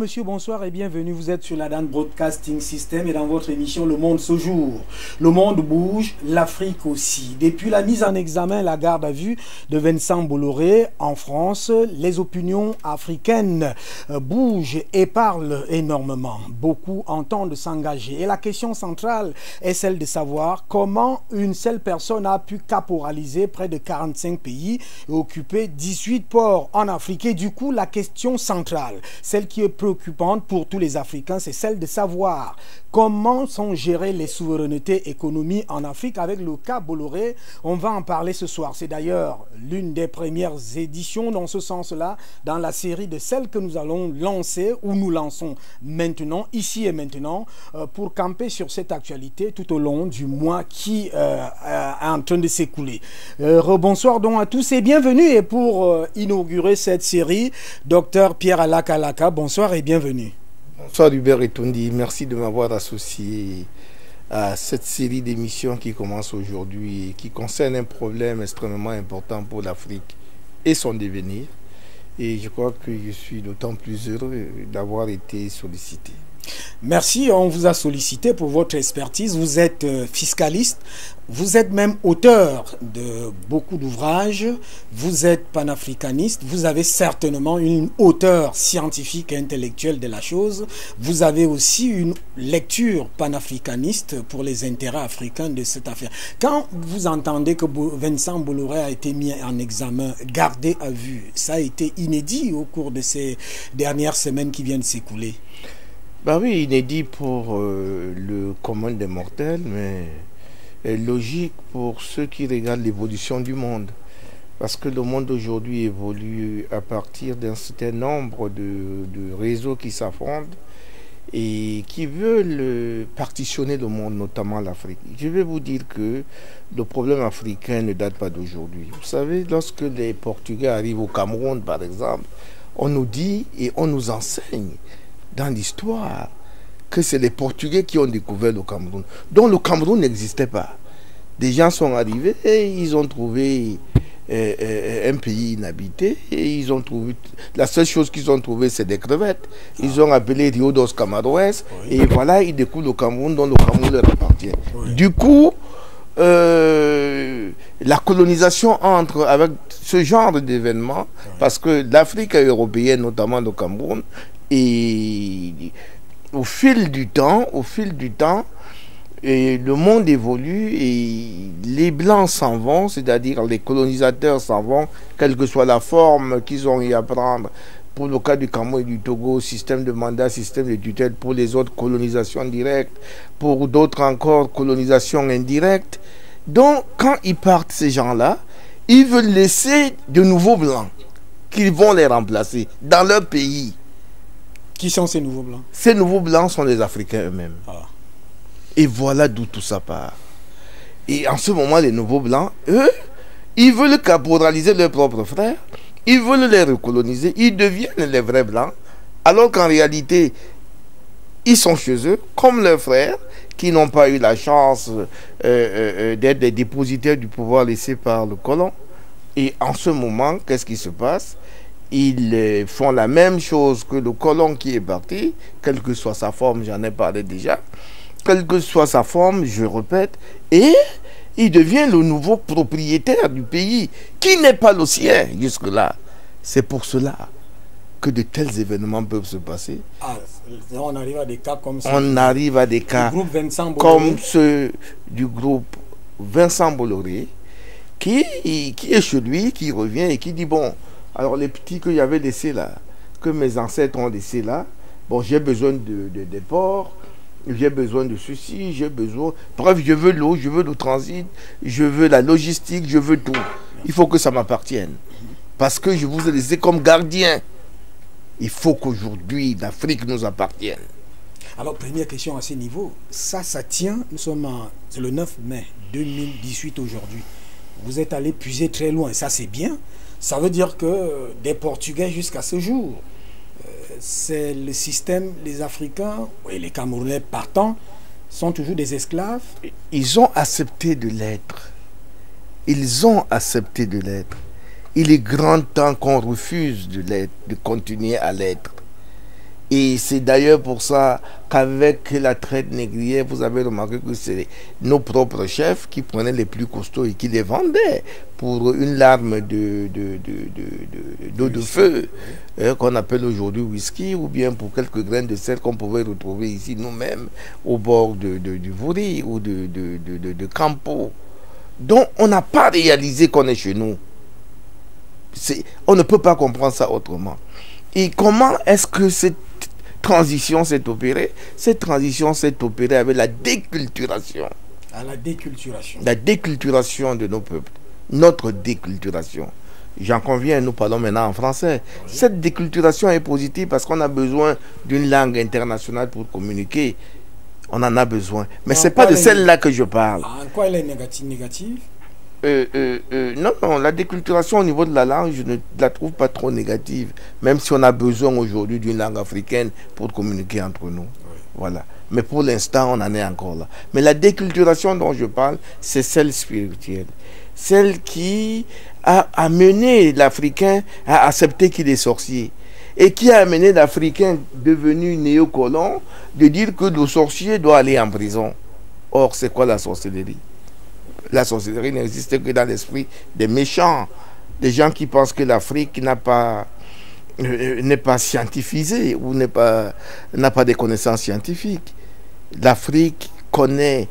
monsieur, bonsoir et bienvenue. Vous êtes sur la Dan Broadcasting System et dans votre émission Le Monde ce jour. Le monde bouge, l'Afrique aussi. Depuis la mise en examen, la garde à vue de Vincent Bolloré en France, les opinions africaines bougent et parlent énormément. Beaucoup entendent s'engager. Et la question centrale est celle de savoir comment une seule personne a pu caporaliser près de 45 pays et occuper 18 ports en Afrique. Et du coup, la question centrale, celle qui est préoccupante pour tous les Africains, c'est celle de savoir comment sont gérées les souverainetés économiques en Afrique avec le cas Bolloré. On va en parler ce soir. C'est d'ailleurs l'une des premières éditions dans ce sens-là, dans la série de celles que nous allons lancer, ou nous lançons maintenant, ici et maintenant, pour camper sur cette actualité tout au long du mois qui est en train de s'écouler. Rebonsoir donc à tous et bienvenue. Et pour inaugurer cette série, Dr Pierre Alaka, bonsoir et bienvenue. Bonsoir Hubert Etondi, merci de m'avoir associé à cette série d'émissions qui commence aujourd'hui et qui concerne un problème extrêmement important pour l'Afrique et son devenir. Et je crois que je suis d'autant plus heureux d'avoir été sollicité. Merci, on vous a sollicité pour votre expertise. Vous êtes fiscaliste, vous êtes même auteur de beaucoup d'ouvrages, vous êtes panafricaniste, vous avez certainement une hauteur scientifique et intellectuelle de la chose. Vous avez aussi une lecture panafricaniste pour les intérêts africains de cette affaire. Quand vous entendez que Vincent Bolloré a été mis en examen, gardé à vue, ça a été inédit au cours de ces dernières semaines qui viennent s'écouler. Bah oui, inédit pour le commun des mortels, mais logique pour ceux qui regardent l'évolution du monde. Parce que le monde aujourd'hui évolue à partir d'un certain nombre de réseaux qui s'affrontent et qui veulent partitionner le monde, notamment l'Afrique. Je vais vous dire que le problème africain ne date pas d'aujourd'hui. Vous savez, lorsque les Portugais arrivent au Cameroun, par exemple, on nous dit et on nous enseigne dans l'histoire que c'est les Portugais qui ont découvert le Cameroun. Donc le Cameroun n'existait pas. Des gens sont arrivés et ils ont trouvé un pays inhabité et ils ont trouvé, la seule chose qu'ils ont trouvé, c'est des crevettes. Ils ont appelé Rio dos Camaroes et voilà, ils découvrent le Cameroun dont le Cameroun leur appartient. Du coup, la colonisation entre avec ce genre d'événements, parce que l'Afrique européenne, notamment le Cameroun, et au fil du temps, et le monde évolue et les Blancs s'en vont, c'est-à-dire les colonisateurs s'en vont, quelle que soit la forme qu'ils ont eu à prendre. Pour le cas du Cameroun et du Togo, système de mandat, système de tutelle. Pour les autres, colonisation directe. Pour d'autres encore, colonisation indirecte. Donc, quand ils partent, ces gens-là, ils veulent laisser de nouveaux Blancs qui vont les remplacer dans leur pays. Qui sont ces nouveaux Blancs? Ces nouveaux Blancs sont les Africains eux-mêmes. Et voilà d'où tout ça part. Et en ce moment, les nouveaux Blancs, eux, ils veulent caporaliser leurs propres frères, ils veulent les recoloniser, ils deviennent les vrais Blancs, alors qu'en réalité, ils sont chez eux, comme leurs frères, qui n'ont pas eu la chance d'être des dépositaires du pouvoir laissé par le colon. Et en ce moment, qu'est-ce qui se passe? Ils font la même chose que le colon qui est parti, quelle que soit sa forme, j'en ai parlé déjà, quelle que soit sa forme, je répète, et il devient le nouveau propriétaire du pays, qui n'est pas le sien jusque-là. C'est pour cela que de tels événements peuvent se passer. On arrive à des cas comme ça. On arrive à des cas comme ceux du groupe Vincent Bolloré, qui est chez lui, qui revient et qui dit, bon, alors les petits que j'avais laissés là, que mes ancêtres ont laissés là, bon, j'ai besoin des ports, j'ai besoin de ceci, j'ai besoin... Bref, je veux l'eau, je veux le transit, je veux la logistique, je veux tout. Il faut que ça m'appartienne. Parce que je vous ai laissé comme gardien. Il faut qu'aujourd'hui, l'Afrique nous appartienne. Alors, première question à ce niveau. Ça tient, nous sommes le 9 mai 2018 aujourd'hui. Vous êtes allé puiser très loin, ça c'est bien. Ça veut dire que des Portugais jusqu'à ce jour, c'est le système, les Africains et les Camerounais partants sont toujours des esclaves. Ils ont accepté de l'être. Ils ont accepté de l'être. Il est grand temps qu'on refuse de l'être, de continuer à l'être. Et c'est d'ailleurs pour ça qu'avec la traite négrière, vous avez remarqué que c'est nos propres chefs qui prenaient les plus costauds et qui les vendaient pour une larme d'eau de feu, qu'on appelle aujourd'hui whisky, ou bien pour quelques graines de sel qu'on pouvait retrouver ici nous-mêmes au bord du Vouri ou de Campo. Donc on n'a pas réalisé qu'on est chez nous. On ne peut pas comprendre ça autrement. Et comment est-ce que cette transition s'est opérée? Cette transition s'est opérée avec la déculturation. À la déculturation. La déculturation de nos peuples. Notre déculturation. J'en conviens, nous parlons maintenant en français. Oui. Cette déculturation est positive parce qu'on a besoin d'une langue internationale pour communiquer. On en a besoin. Mais ce n'est pas de celle-là que je parle. En quoi elle est négative? Non, la déculturation au niveau de la langue, je ne la trouve pas trop négative, même si on a besoin aujourd'hui d'une langue africaine pour communiquer entre nous. Oui. Voilà. Mais pour l'instant, on en est encore là. Mais la déculturation dont je parle, c'est celle spirituelle. Celle qui a amené l'Africain à accepter qu'il est sorcier. Et qui a amené l'Africain devenu néocolon de dire que le sorcier doit aller en prison. Or, c'est quoi la sorcellerie? La sorcellerie n'existe que dans l'esprit des méchants, des gens qui pensent que l'Afrique n'est pas scientifisée ou n'a pas de connaissances scientifiques. L'Afrique connaît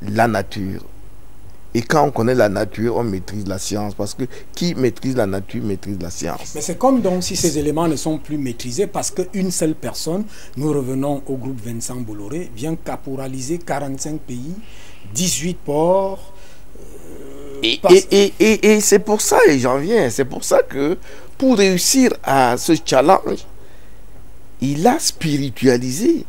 la nature. Et quand on connaît la nature, on maîtrise la science. Parce que qui maîtrise la nature, maîtrise la science. Mais c'est comme donc si ces éléments ne sont plus maîtrisés parce qu'une seule personne, nous revenons au groupe Vincent Bolloré, vient caporaliser 45 pays, 18 ports. Et c'est pour ça, et j'en viens, c'est pour ça que pour réussir à ce challenge, il a spiritualisé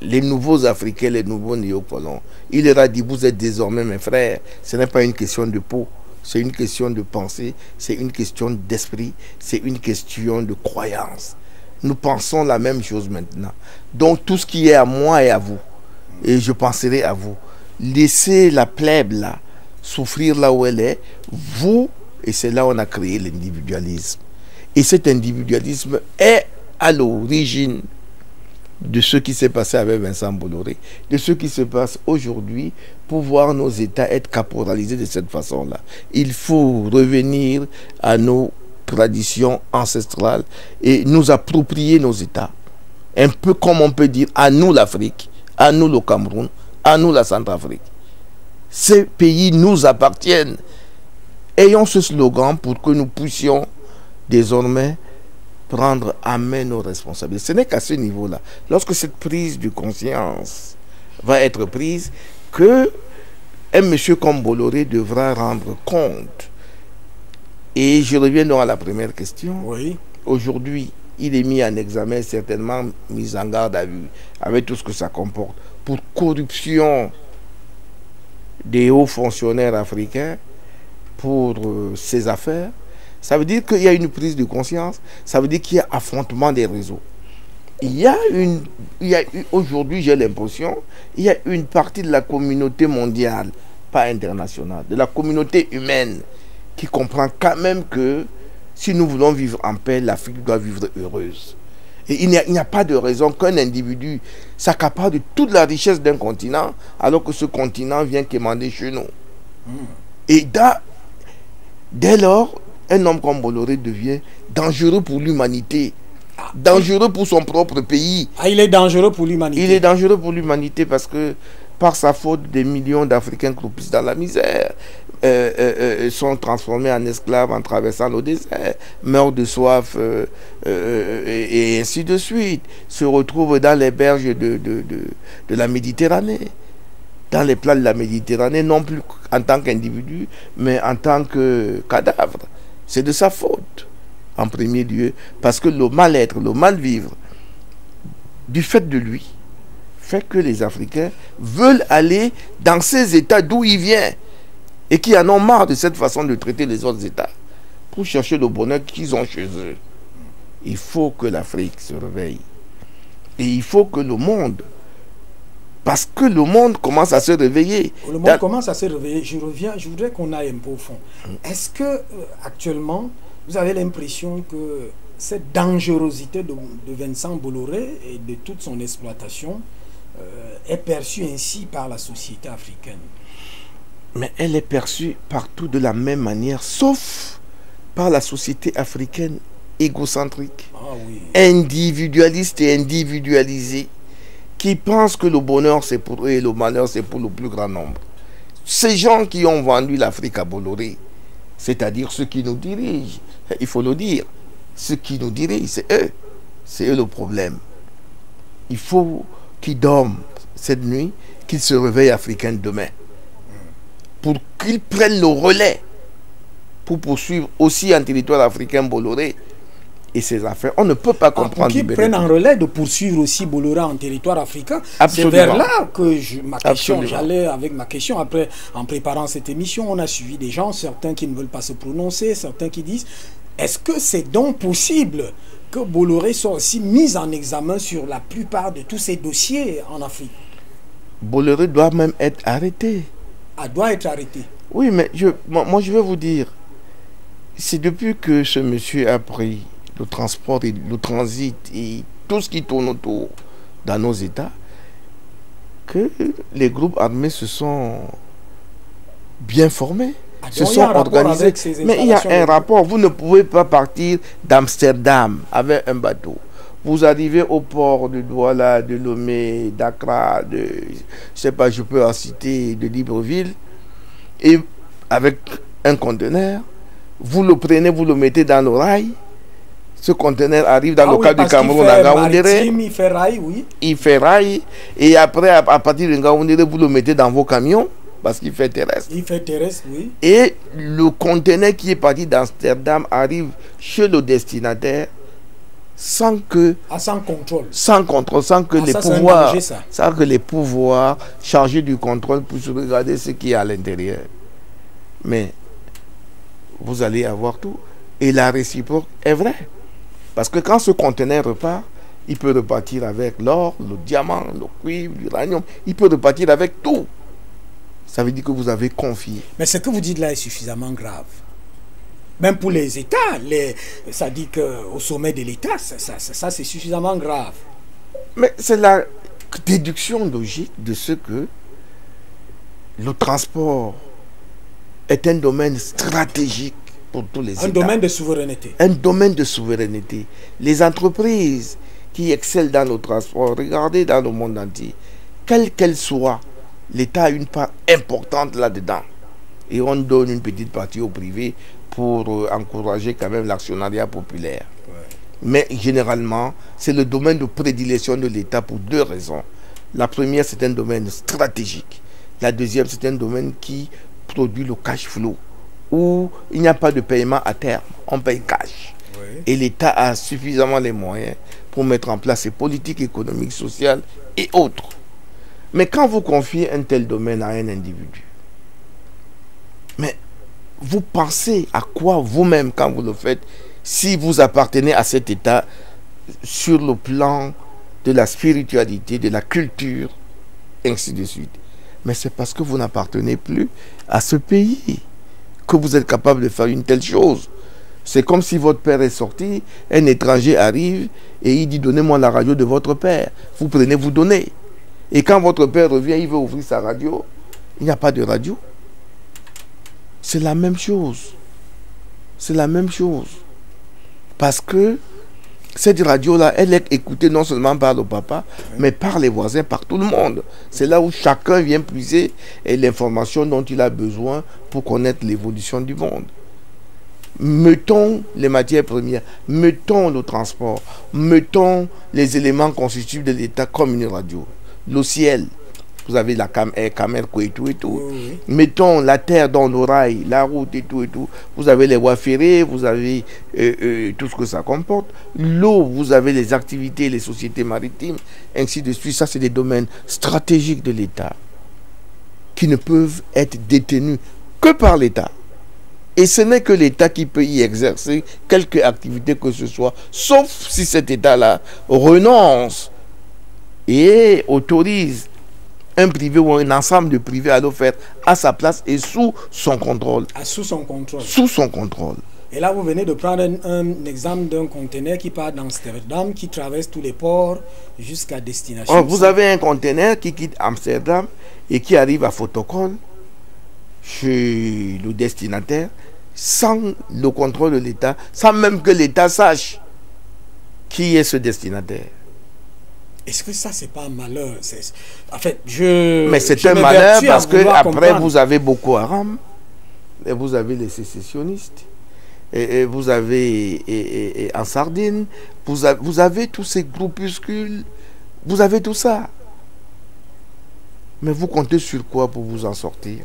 les nouveaux Africains, les nouveaux néocolons. Il leur a dit, vous êtes désormais mes frères. Ce n'est pas une question de peau, c'est une question de pensée, c'est une question d'esprit, c'est une question de croyance. Nous pensons la même chose maintenant. Donc tout ce qui est à moi est à vous. Et je penserai à vous. Laissez la plèbe là souffrir là où elle est, vous, et c'est là où on a créé l'individualisme. Et cet individualisme est à l'origine de ce qui s'est passé avec Vincent Bolloré, de ce qui se passe aujourd'hui pour voir nos États être caporalisés de cette façon-là. Il faut revenir à nos traditions ancestrales et nous approprier nos États. Un peu comme on peut dire à nous l'Afrique, à nous le Cameroun, à nous la Centrafrique. Ces pays nous appartiennent. Ayons ce slogan pour que nous puissions désormais prendre à main nos responsabilités. Ce n'est qu'à ce niveau-là, lorsque cette prise de conscience va être prise, que un monsieur comme Bolloré devra rendre compte. Et je reviens donc à la première question. Oui. Aujourd'hui, il est mis en examen, certainement mis en garde à vue, avec tout ce que ça comporte, pour corruption des hauts fonctionnaires africains pour ces affaires. Ça veut dire qu'il y a une prise de conscience, ça veut dire qu'il y a affrontement des réseaux. Aujourd'hui, j'ai l'impression, il y a une partie de la communauté mondiale, pas internationale, de la communauté humaine, qui comprend quand même que si nous voulons vivre en paix, l'Afrique doit vivre heureuse. Et il n'y a pas de raison qu'un individu s'accapare de toute la richesse d'un continent, alors que ce continent vient quémander chez nous. Et dès lors, un homme comme Bolloré devient dangereux pour l'humanité, dangereux pour son propre pays. Ah, il est dangereux pour l'humanité. Il est dangereux pour l'humanité parce que, par sa faute, des millions d'Africains croupissent dans la misère, sont transformés en esclaves en traversant le désert, meurent de soif, et ainsi de suite, se retrouvent dans les berges de la Méditerranée, dans les plats de la Méditerranée, non plus en tant qu'individu, mais en tant que cadavre. C'est de sa faute, en premier lieu, parce que le mal-être, le mal-vivre, du fait de lui, fait que les Africains veulent aller dans ces États d'où il vient, et qui en ont marre de cette façon de traiter les autres États, pour chercher le bonheur qu'ils ont chez eux. Il faut que l'Afrique se réveille. Et il faut que le monde, parce que le monde commence à se réveiller. Le monde commence à se réveiller. Je voudrais qu'on aille un peu au fond. Est-ce que actuellement, vous avez l'impression que cette dangerosité de Vincent Bolloré et de toute son exploitation est perçue ainsi par la société africaine? Mais elle est perçue partout de la même manière, sauf par la société africaine égocentrique, Oui. individualiste et individualisée, qui pense que le bonheur c'est pour eux et le malheur c'est pour le plus grand nombre. Ces gens qui ont vendu l'Afrique à Bolloré, c'est-à-dire ceux qui nous dirigent, il faut le dire, ceux qui nous dirigent, c'est eux le problème. Il faut qu'ils dorment cette nuit, qu'ils se réveillent africains demain, pour qu'ils prennent le relais, pour poursuivre aussi en territoire africain Bolloré et ses affaires. On ne peut pas comprendre. Pour qu'ils prennent en relais de poursuivre aussi Bolloré en territoire africain. Absolument. C'est vers là que j'allais avec ma question. Après, en préparant cette émission, on a suivi des gens, certains qui ne veulent pas se prononcer, certains qui disent, est-ce que c'est donc possible que Bolloré soit aussi mis en examen sur la plupart de tous ces dossiers en Afrique? Bolloré doit même être arrêté. Doit être arrêté. Oui, mais moi je vais vous dire, c'est depuis que ce monsieur a pris le transport et le transit et tout ce qui tourne autour dans nos États, que les groupes armés se sont bien formés, se sont organisés. Mais il y a un rapport. Vous ne pouvez pas partir d'Amsterdam avec un bateau. Vous arrivez au port de Douala, de Lomé, d'Accra, je sais pas, je peux en citer, de Libreville, et avec un conteneur, vous le prenez, vous le mettez dans le rail. Ce conteneur arrive dans le cas du Cameroun à Ngaoundéré. Il fait rail, oui. Il fait rail, et après, à partir de Ngaoundéré, vous le mettez dans vos camions, parce qu'il fait terrestre. Il fait terrestre, oui. Et le conteneur qui est parti d'Amsterdam arrive chez le destinataire sans que... sans contrôle. Sans contrôle, sans que les pouvoirs chargés du contrôle puissent regarder ce qui est à l'intérieur. Mais vous allez avoir tout. Et la réciproque est vraie. Parce que quand ce conteneur repart, il peut repartir avec l'or, le diamant, le cuivre, l'uranium. Il peut repartir avec tout. Ça veut dire que vous avez confié. Mais ce que vous dites là est suffisamment grave. Même pour les États, ça dit qu'au sommet de l'État, ça c'est suffisamment grave. Mais c'est la déduction logique de ce que le transport est un domaine stratégique pour tous les États. Un domaine de souveraineté. Un domaine de souveraineté. Les entreprises qui excellent dans le transport, regardez dans le monde entier, quelle qu'elle soit, l'État a une part importante là-dedans. Et on donne une petite partie au privé pour encourager quand même l'actionnariat populaire. Ouais. Mais généralement, c'est le domaine de prédilection de l'État pour deux raisons. La première, c'est un domaine stratégique. La deuxième, c'est un domaine qui produit le cash flow, où il n'y a pas de paiement à terme, on paye cash. Ouais. Et l'État a suffisamment les moyens pour mettre en place ses politiques économiques, sociales et autres. Mais quand vous confiez un tel domaine à un individu, mais vous pensez à quoi vous-même quand vous le faites, si vous appartenez à cet État sur le plan de la spiritualité, de la culture, ainsi de suite. Mais c'est parce que vous n'appartenez plus à ce pays que vous êtes capable de faire une telle chose. C'est comme si votre père est sorti, un étranger arrive et il dit « Donnez-moi la radio de votre père ». Vous prenez, vous donnez. Et quand votre père revient, il veut ouvrir sa radio, il n'y a pas de radio. C'est la même chose. C'est la même chose. Parce que cette radio-là, elle est écoutée non seulement par le papa, mais par les voisins, par tout le monde. C'est là où chacun vient puiser l'information dont il a besoin pour connaître l'évolution du monde. Mettons les matières premières, mettons le transport, mettons les éléments constitutifs de l'État comme une radio. Le ciel. Vous avez la Camerco et tout et tout. Oui. Mettons la terre dans le rail, la route et tout et tout. Vous avez les voies ferrées, vous avez tout ce que ça comporte. L'eau, vous avez les activités, les sociétés maritimes, ainsi de suite. Ça, c'est des domaines stratégiques de l'État qui ne peuvent être détenus que par l'État. Et ce n'est que l'État qui peut y exercer quelque activité que ce soit, sauf si cet État-là renonce et autorise un privé ou un ensemble de privés à le faire à sa place et sous son contrôle. Sous son contrôle. Sous son contrôle. Et là, vous venez de prendre un exemple d'un conteneur qui part d'Amsterdam, qui traverse tous les ports jusqu'à destination. Oh, vous avez un conteneur qui quitte Amsterdam et qui arrive à Fotokol, chez le destinataire, sans le contrôle de l'État, sans même que l'État sache qui est ce destinataire. Est-ce que ça, c'est pas un malheur? En fait, mais c'est un malheur parce que après vous avez Boko Haram, et vous avez les sécessionnistes, et vous avez en Sardine, vous avez tous ces groupuscules, vous avez tout ça. Mais vous comptez sur quoi pour vous en sortir?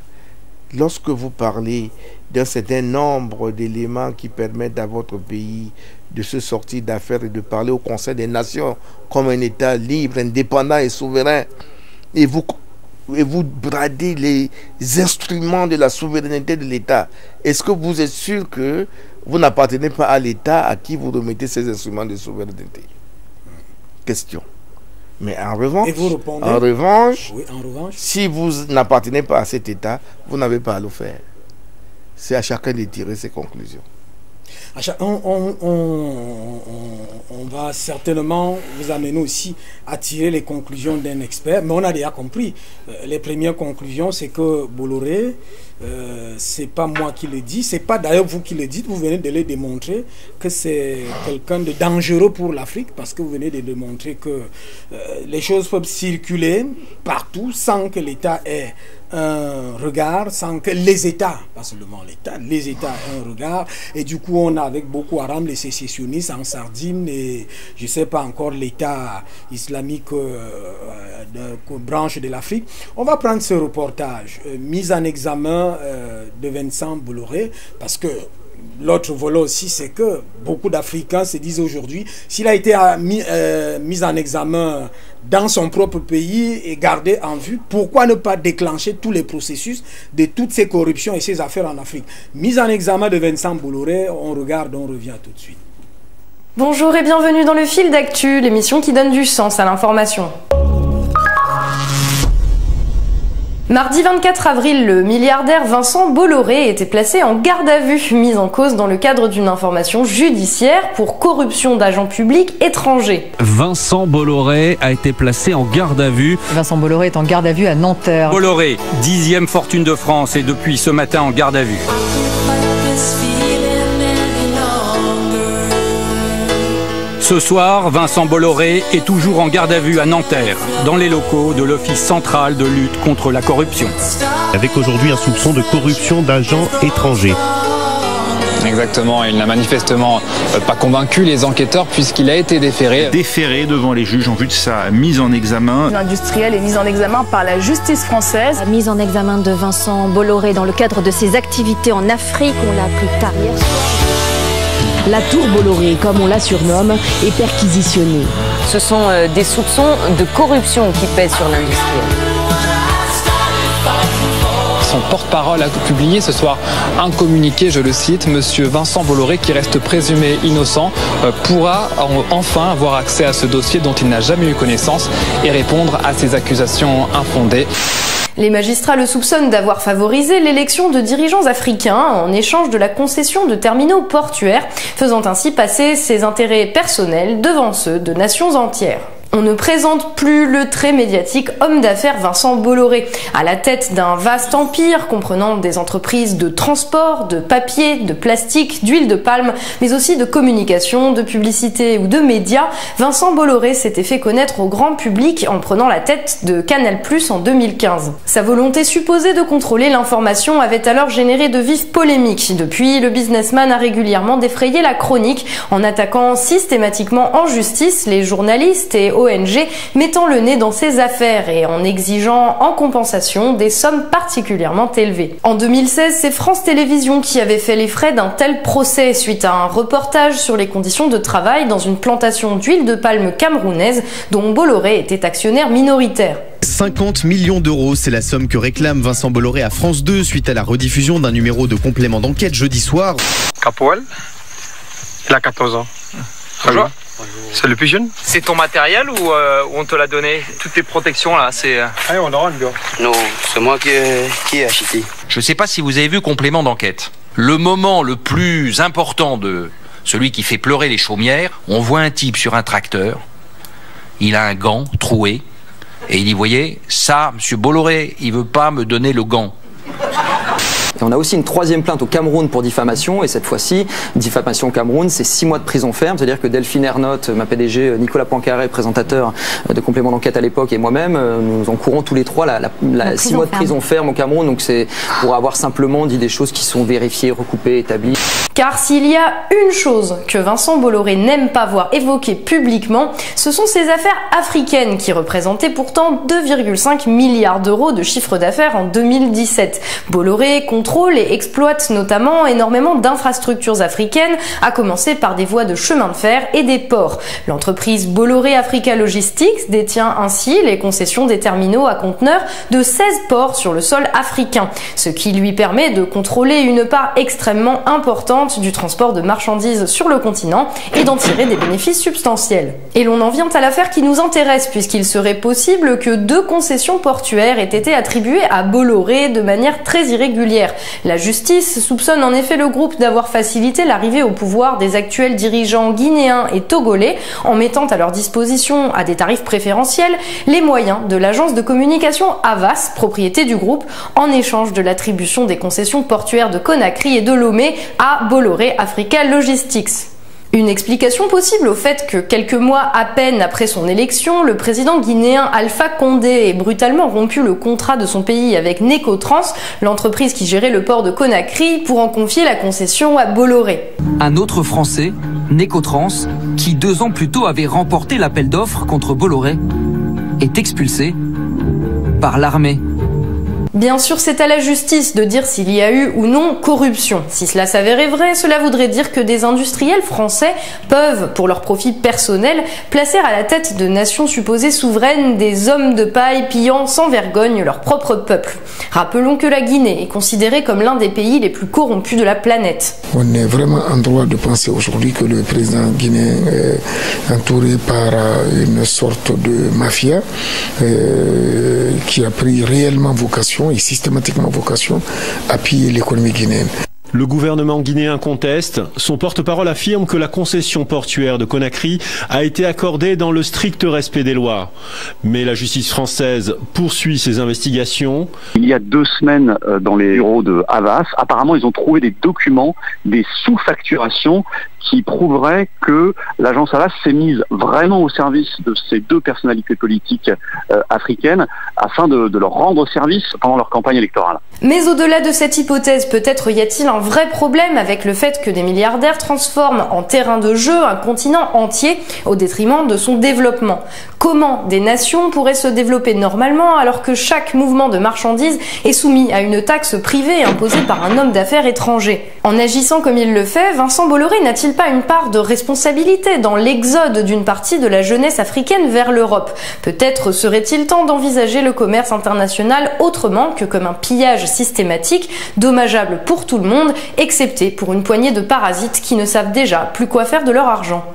Lorsque vous parlez d'un certain nombre d'éléments qui permettent à votre pays de se sortir d'affaires et de parler au Conseil des Nations comme un État libre, indépendant et souverain, et vous bradez les instruments de la souveraineté de l'État, est-ce que vous êtes sûr que vous n'appartenez pas à l'État à qui vous remettez ces instruments de souveraineté? Question. Mais en revanche, oui, en revanche, si vous n'appartenez pas à cet État, vous n'avez pas à le faire. C'est à chacun de tirer ses conclusions. On va certainement vous amener aussi à tirer les conclusions d'un expert, mais on a déjà compris. Les premières conclusions, c'est que Bolloré, c'est pas moi qui le dis, c'est pas d'ailleurs vous qui le dites, vous venez de le démontrer que c'est quelqu'un de dangereux pour l'Afrique, parce que vous venez de démontrer que les choses peuvent circuler partout sans que l'État ait un regard, sans que les États, pas seulement l'État, les États aient un regard. Et du coup, on a avec Boko Haram les sécessionnistes en Sardine et je sais pas encore l'État islamique branche de l'Afrique. On va prendre ce reportage, mise en examen de Vincent Bolloré, parce que l'autre volet aussi, c'est que beaucoup d'Africains se disent aujourd'hui, s'il a été mis en examen dans son propre pays et gardé en vue, pourquoi ne pas déclencher tous les processus de toutes ces corruptions et ces affaires en Afrique? Mise en examen de Vincent Bolloré, on regarde, on revient tout de suite. Bonjour et bienvenue dans le Fil d'Actu, l'émission qui donne du sens à l'information. Mardi 24 avril, le milliardaire Vincent Bolloré était placé en garde à vue, mis en cause dans le cadre d'une information judiciaire pour corruption d'agents publics étrangers. Vincent Bolloré a été placé en garde à vue. Vincent Bolloré est en garde à vue à Nanterre. Bolloré, 10e fortune de France, est depuis ce matin en garde à vue. Ce soir, Vincent Bolloré est toujours en garde à vue à Nanterre, dans les locaux de l'Office central de lutte contre la corruption. Avec aujourd'hui un soupçon de corruption d'agents étrangers. Exactement, il n'a manifestement pas convaincu les enquêteurs puisqu'il a été déféré. Déféré devant les juges en vue de sa mise en examen. L'industriel est mis en examen par la justice française. La mise en examen de Vincent Bolloré dans le cadre de ses activités en Afrique, on l'a appris tard hier soir. La tour Bolloré, comme on la surnomme, est perquisitionnée. Ce sont des soupçons de corruption qui pèsent sur l'industriel. Son porte-parole a publié ce soir un communiqué, je le cite, Monsieur Vincent Bolloré, qui reste présumé innocent, pourra enfin avoir accès à ce dossier dont il n'a jamais eu connaissance et répondre à ces accusations infondées. Les magistrats le soupçonnent d'avoir favorisé l'élection de dirigeants africains en échange de la concession de terminaux portuaires, faisant ainsi passer ses intérêts personnels devant ceux de nations entières. On ne présente plus le très médiatique homme d'affaires Vincent Bolloré, à la tête d'un vaste empire comprenant des entreprises de transport, de papier, de plastique, d'huile de palme, mais aussi de communication, de publicité ou de médias. Vincent Bolloré s'était fait connaître au grand public en prenant la tête de Canal+ en 2015. Sa volonté supposée de contrôler l'information avait alors généré de vives polémiques. Depuis, le businessman a régulièrement défrayé la chronique en attaquant systématiquement en justice les journalistes et ONG mettant le nez dans ses affaires et en exigeant en compensation des sommes particulièrement élevées. En 2016, c'est France Télévisions qui avait fait les frais d'un tel procès suite à un reportage sur les conditions de travail dans une plantation d'huile de palme camerounaise dont Bolloré était actionnaire minoritaire. 50 millions d'euros, c'est la somme que réclame Vincent Bolloré à France 2 suite à la rediffusion d'un numéro de complément d'enquête jeudi soir. Capoel, il a 14 ans. Bonjour. C'est le plus jeune. C'est ton matériel ou on te l'a donné? Toutes les protections là, c'est... on aura une gars. Non, c'est moi qui ai acheté. Je sais pas si vous avez vu complément d'enquête. Le moment le plus important de celui qui fait pleurer les chaumières, on voit un type sur un tracteur, il a un gant troué, et il dit, voyez, ça, monsieur Bolloré, il veut pas me donner le gant. Et on a aussi une troisième plainte au Cameroun pour diffamation, et cette fois-ci, diffamation au Cameroun, c'est 6 mois de prison ferme, c'est-à-dire que Delphine Ernotte, ma PDG, Nicolas Poincaré, présentateur de complément d'enquête à l'époque, et moi-même, nous encourons tous les trois la 6 mois de prison ferme au Cameroun, donc c'est pour avoir simplement dit des choses qui sont vérifiées, recoupées, établies. Car s'il y a une chose que Vincent Bolloré n'aime pas voir évoquée publiquement, ce sont ces affaires africaines qui représentaient pourtant 2,5 milliards d'euros de chiffre d'affaires en 2017. Bolloré contrôle et exploite notamment énormément d'infrastructures africaines, à commencer par des voies de chemin de fer et des ports. L'entreprise Bolloré Africa Logistics détient ainsi les concessions des terminaux à conteneurs de 16 ports sur le sol africain, ce qui lui permet de contrôler une part extrêmement importante du transport de marchandises sur le continent et d'en tirer des bénéfices substantiels. Et l'on en vient à l'affaire qui nous intéresse, puisqu'il serait possible que 2 concessions portuaires aient été attribuées à Bolloré de manière très irrégulière. La justice soupçonne en effet le groupe d'avoir facilité l'arrivée au pouvoir des actuels dirigeants guinéens et togolais en mettant à leur disposition, à des tarifs préférentiels, les moyens de l'agence de communication Havas, propriété du groupe, en échange de l'attribution des concessions portuaires de Conakry et de Lomé à Bolloré Africa Logistics. Une explication possible au fait que quelques mois à peine après son élection, le président guinéen Alpha Condé ait brutalement rompu le contrat de son pays avec Necotrans, l'entreprise qui gérait le port de Conakry, pour en confier la concession à Bolloré. Un autre Français, Necotrans, qui 2 ans plus tôt avait remporté l'appel d'offres contre Bolloré, est expulsé par l'armée. Bien sûr, c'est à la justice de dire s'il y a eu ou non corruption. Si cela s'avérait vrai, cela voudrait dire que des industriels français peuvent, pour leur profit personnel, placer à la tête de nations supposées souveraines des hommes de paille pillant sans vergogne leur propre peuple. Rappelons que la Guinée est considérée comme l'un des pays les plus corrompus de la planète. On est vraiment en droit de penser aujourd'hui que le président guinéen est entouré par une sorte de mafia qui a pris réellement vocation et systématiquement vocation à piller l'économie guinéenne. Le gouvernement guinéen conteste. Son porte-parole affirme que la concession portuaire de Conakry a été accordée dans le strict respect des lois. Mais la justice française poursuit ses investigations. Il y a 2 semaines, dans les bureaux de Havas, apparemment ils ont trouvé des documents, des sous-facturations qui prouveraient que l'agence Havas s'est mise vraiment au service de ces 2 personnalités politiques africaines afin de leur rendre service pendant leur campagne électorale. Mais au-delà de cette hypothèse, peut-être y a-t-il un vrai problème avec le fait que des milliardaires transforment en terrain de jeu un continent entier au détriment de son développement. Comment des nations pourraient se développer normalement alors que chaque mouvement de marchandises est soumis à une taxe privée imposée par un homme d'affaires étranger? En agissant comme il le fait, Vincent Bolloré n'a-t-il pas une part de responsabilité dans l'exode d'une partie de la jeunesse africaine vers l'Europe? Peut-être serait-il temps d'envisager le commerce international autrement que comme un pillage systématique, dommageable pour tout le monde, excepté pour une poignée de parasites qui ne savent déjà plus quoi faire de leur argent.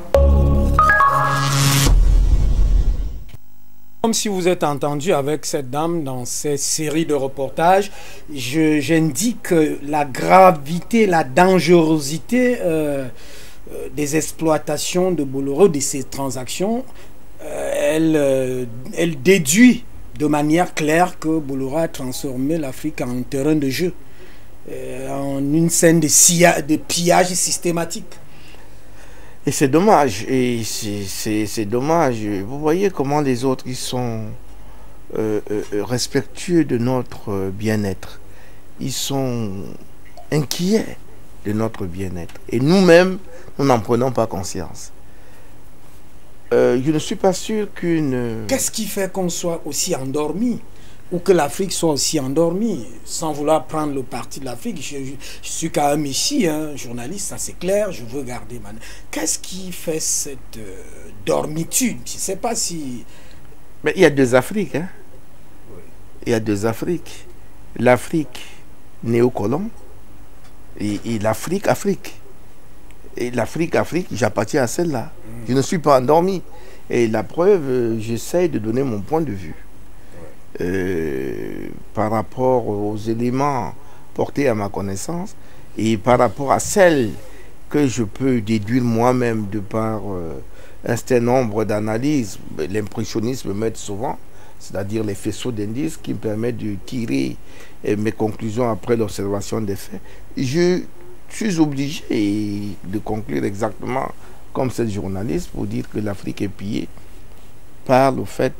Comme si vous êtes entendu avec cette dame dans cette série de reportages, j'indique la gravité, la dangerosité des exploitations de Bolloré, de ces transactions. Elle déduit de manière claire que Bolloré a transformé l'Afrique en terrain de jeu, en une scène de pillage systématique. Et c'est dommage, c'est dommage. Vous voyez comment les autres ils sont respectueux de notre bien-être. Ils sont inquiets de notre bien-être. Et nous-mêmes, nous n'en prenons pas conscience. Je ne suis pas sûr qu'une... Qu'est-ce qui fait qu'on soit aussi endormi, ou que l'Afrique soit aussi endormie, sans vouloir prendre le parti de l'Afrique? Je suis quand même ici, journaliste, ça c'est clair, je veux garder ma... Qu'est-ce qui fait cette dormitude? Je ne sais pas si... Mais il y a 2 Afriques, hein? Oui. Il y a 2 Afriques. L'Afrique néocolon et l'Afrique, Afrique. Et l'Afrique, j'appartiens à celle-là. Je ne suis pas endormi. Et la preuve, j'essaie de donner mon point de vue. Par rapport aux éléments portés à ma connaissance, Et par rapport à celle que je peux déduire moi-même de par un certain nombre d'analyses, l'impressionnisme m'aide souvent, c'est-à-dire les faisceaux d'indices qui me permettent de tirer mes conclusions après l'observation des faits. Je suis obligé de conclure exactement comme cette journaliste pour dire que l'Afrique est pillée par le fait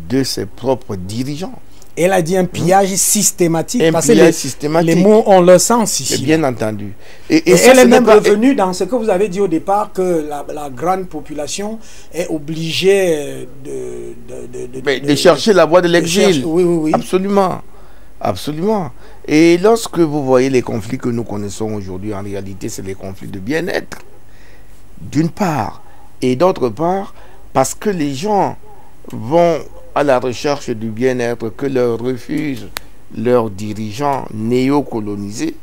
de ses propres dirigeants. Elle a dit un pillage systématique, un parce pillage que systématique. Les mots ont leur sens ici. Bien entendu. Et ça, elle est même revenue dans ce que vous avez dit au départ, que la grande population est obligée de chercher la voie de l'exil. Oui. Absolument. Absolument. Et lorsque vous voyez les conflits que nous connaissons aujourd'hui, en réalité, c'est les conflits de bien-être, d'une part. Et d'autre part, parce que les gens vont à la recherche du bien-être que leur refusent leurs dirigeants néocolonisés,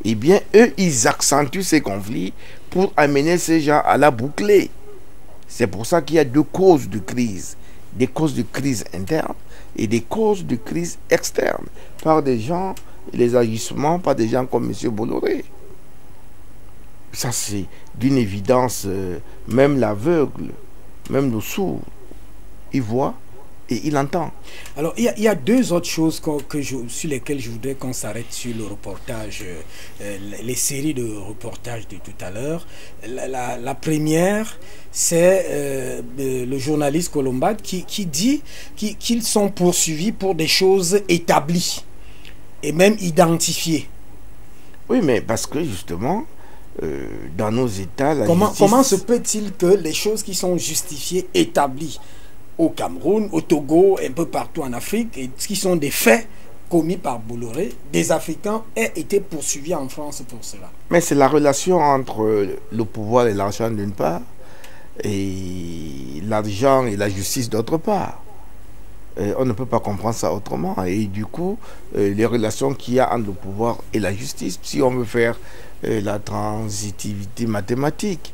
eh bien, eux, ils accentuent ces conflits pour amener ces gens à la boucler. C'est pour ça qu'il y a deux causes de crise. Des causes de crise interne et des causes de crise externe. Par des gens, les agissements, par des gens comme M. Bolloré. Ça, c'est d'une évidence, même l'aveugle, même le sourd, il voit et il entend. Alors, il y a deux autres choses sur lesquelles je voudrais qu'on s'arrête sur le reportage, les séries de reportages de tout à l'heure. La première, c'est le journaliste Colombade qui dit qu'ils sont poursuivis pour des choses établies et même identifiées. Oui, mais parce que justement, dans nos États... Comment se peut-il que les choses qui sont justifiées, établies, au Cameroun, au Togo, un peu partout en Afrique, et qui sont des faits commis par Bolloré, des Africains aient été poursuivis en France pour cela? Mais c'est la relation entre le pouvoir et l'argent d'une part, et l'argent et la justice d'autre part. On ne peut pas comprendre ça autrement. Et du coup, les relations qu'il y a entre le pouvoir et la justice, si on veut faire la transitivité mathématique,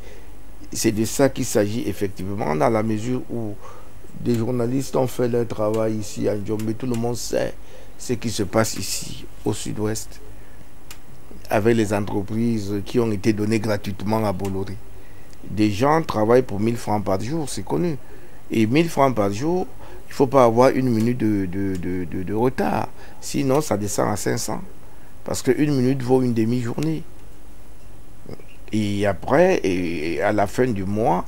c'est de ça qu'il s'agit effectivement, dans la mesure où des journalistes ont fait leur travail ici à Djombe. Tout le monde sait ce qui se passe ici, au sud-ouest, avec les entreprises qui ont été données gratuitement à Bolloré. Des gens travaillent pour 1000 francs par jour, c'est connu. Et 1000 francs par jour, il ne faut pas avoir une minute de retard. Sinon, ça descend à 500. Parce qu'une minute vaut une demi-journée. Et après, à la fin du mois,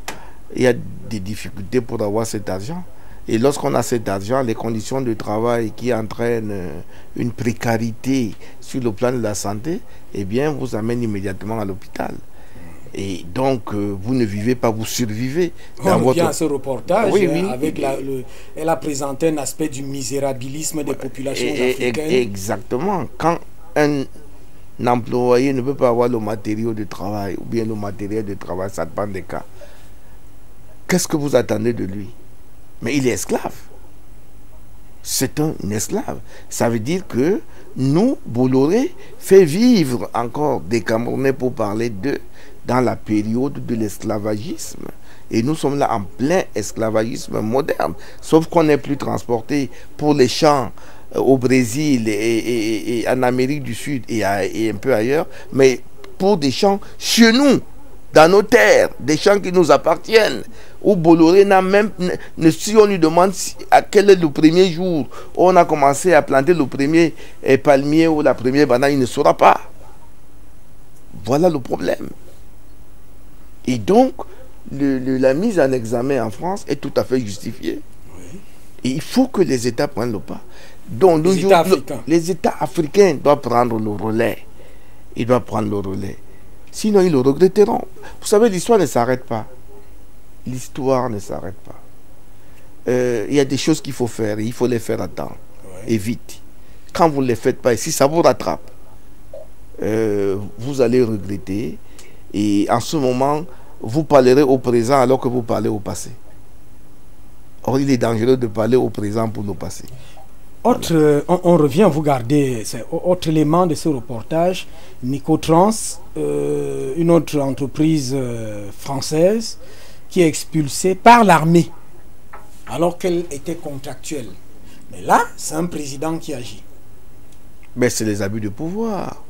il y a des difficultés pour avoir cet argent. Et lorsqu'on a cet argent, les conditions de travail qui entraînent une précarité sur le plan de la santé, eh bien, vous amènent immédiatement à l'hôpital. Et donc, vous ne vivez pas, vous survivez. On revient à ce reportage, avec elle a présenté un aspect du misérabilisme des populations africaines. Exactement. Quand un employé ne peut pas avoir le matériau de travail, ou bien le matériel de travail, ça dépend des cas. Qu'est-ce que vous attendez de lui? Mais il est esclave. C'est un esclave. Ça veut dire que nous, Bolloré, fait vivre encore des Camerounais, pour parler d'eux, dans la période de l'esclavagisme. Et nous sommes là en plein esclavagisme moderne. Sauf qu'on n'est plus transporté pour les champs au Brésil et en Amérique du Sud et un peu ailleurs, mais pour des champs chez nous, dans nos terres, des champs qui nous appartiennent, où Bolloré n'a même... Si on lui demande à quel est le premier jour où on a commencé à planter le premier palmier ou la première banane, il ne saura pas. Voilà le problème. Et donc, la mise en examen en France est tout à fait justifiée. Oui. Et il faut que les États prennent le pas. Donc, les États africains doivent prendre le relais. Ils doivent prendre le relais. Sinon, ils le regretteront. Vous savez, l'histoire ne s'arrête pas. L'histoire ne s'arrête pas. Il y a des choses qu'il faut faire. Et il faut les faire à temps. Et vite. Quand vous ne les faites pas, et si ça vous rattrape, vous allez regretter. Et en ce moment, vous parlerez au présent alors que vous parlez au passé. Or, il est dangereux de parler au présent pour le passé. On revient, vous gardez, autre élément de ce reportage, Nicotrans, une autre entreprise française qui est expulsée par l'armée alors qu'elle était contractuelle. Mais là, c'est un président qui agit. Mais c'est les abus de pouvoir.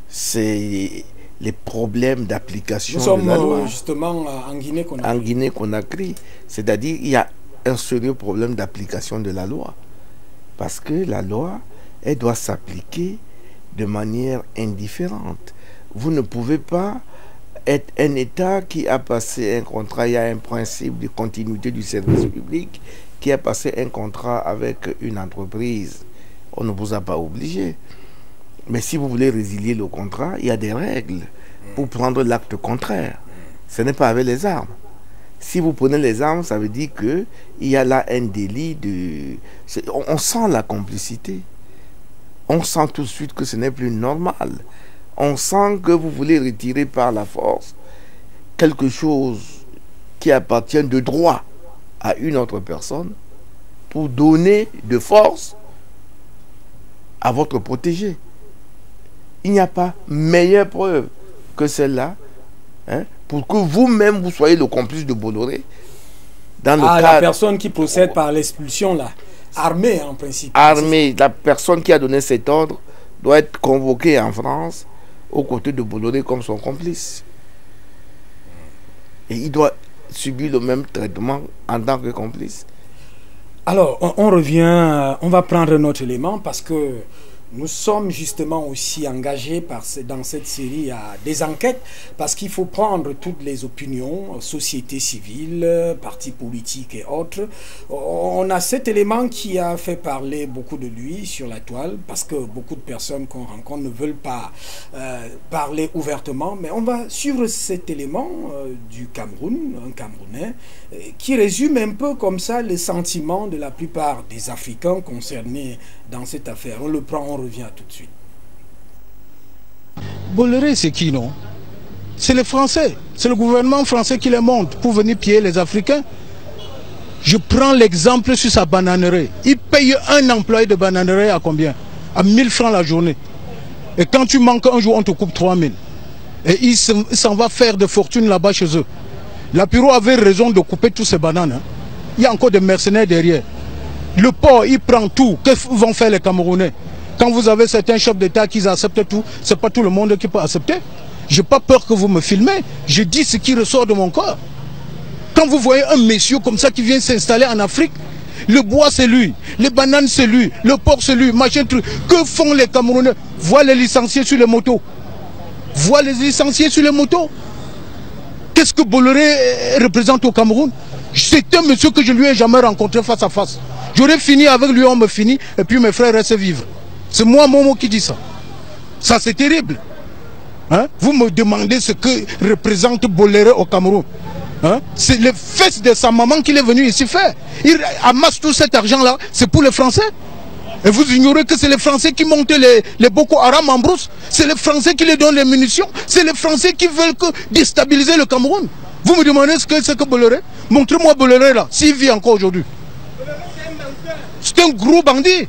c'est les problèmes d'application de la loi. Nous sommes justement en Guinée-Conakry. En Guinée-Conakry, c'est-à-dire il y a un sérieux problème d'application de la loi. Parce que la loi, elle doit s'appliquer de manière indifférente. Vous ne pouvez pas être un État qui a passé un contrat, il y a un principe de continuité du service public, qui a passé un contrat avec une entreprise. On ne vous a pas obligé. Mais si vous voulez résilier le contrat, il y a des règles pour prendre l'acte contraire. Ce n'est pas avec les armes. Si vous prenez les armes, ça veut dire qu'il y a là un délit de... On sent la complicité. On sent tout de suite que ce n'est plus normal. On sent que vous voulez retirer par la force quelque chose qui appartient de droit à une autre personne pour donner de force à votre protégé. Il n'y a pas meilleure preuve que celle-là, hein, pour que vous-même vous soyez le complice de Bolloré. Dans le cadre, la personne qui procède par l'expulsion, là, armée en principe. Armée, la personne qui a donné cet ordre doit être convoquée en France aux côtés de Bolloré comme son complice. Et il doit subir le même traitement en tant que complice. Alors, on revient, on va prendre un autre élément parce que nous sommes justement aussi engagés dans cette série à des enquêtes parce qu'il faut prendre toutes les opinions, société civile, partis politiques et autres. On a cet élément qui a fait parler beaucoup de lui sur la toile parce que beaucoup de personnes qu'on rencontre ne veulent pas parler ouvertement. Mais on va suivre cet élément du Cameroun, un Camerounais, qui résume un peu comme ça les sentiments de la plupart des Africains concernés dans cette affaire. On le prend, on revient tout de suite. Bolloré, c'est qui, non? C'est les Français. C'est le gouvernement français qui les monte pour venir piller les Africains. Je prends l'exemple sur sa bananerie. Il paye un employé de bananerie à combien? À 1000 francs la journée. Et quand tu manques un jour, on te coupe 3000. Et il s'en va faire de fortune là-bas chez eux. Lapiro avait raison de couper tous ces bananes. Hein. Il y a encore des mercenaires derrière. Le port, il prend tout. Que vont faire les Camerounais? Quand vous avez certains chefs d'État qui acceptent tout, c'est pas tout le monde qui peut accepter. J'ai pas peur que vous me filmez. Je dis ce qui ressort de mon corps. Quand vous voyez un monsieur comme ça qui vient s'installer en Afrique, le bois c'est lui, les bananes c'est lui, le porc c'est lui, machin truc. Que font les Camerounais? Voient les licenciés sur les motos. Voient les licenciés sur les motos. Qu'est-ce que Bolloré représente au Cameroun? C'est un monsieur que je lui ai jamais rencontré face à face. J'aurais fini avec lui, on me finit, et puis mes frères restent vivre. C'est moi, Momo, qui dit ça. Ça, c'est terrible. Hein? Vous me demandez ce que représente Bolloré au Cameroun. Hein? C'est les fesses de sa maman qu'il est venu ici faire. Il amasse tout cet argent-là, c'est pour les Français. Et vous ignorez que c'est les Français qui montent les Boko Haram en brousse. C'est les Français qui les donnent les munitions. C'est les Français qui veulent déstabiliser le Cameroun. Vous me demandez ce que Bolloré? Montrez-moi Bolloré là, s'il vit encore aujourd'hui. C'est un gros bandit.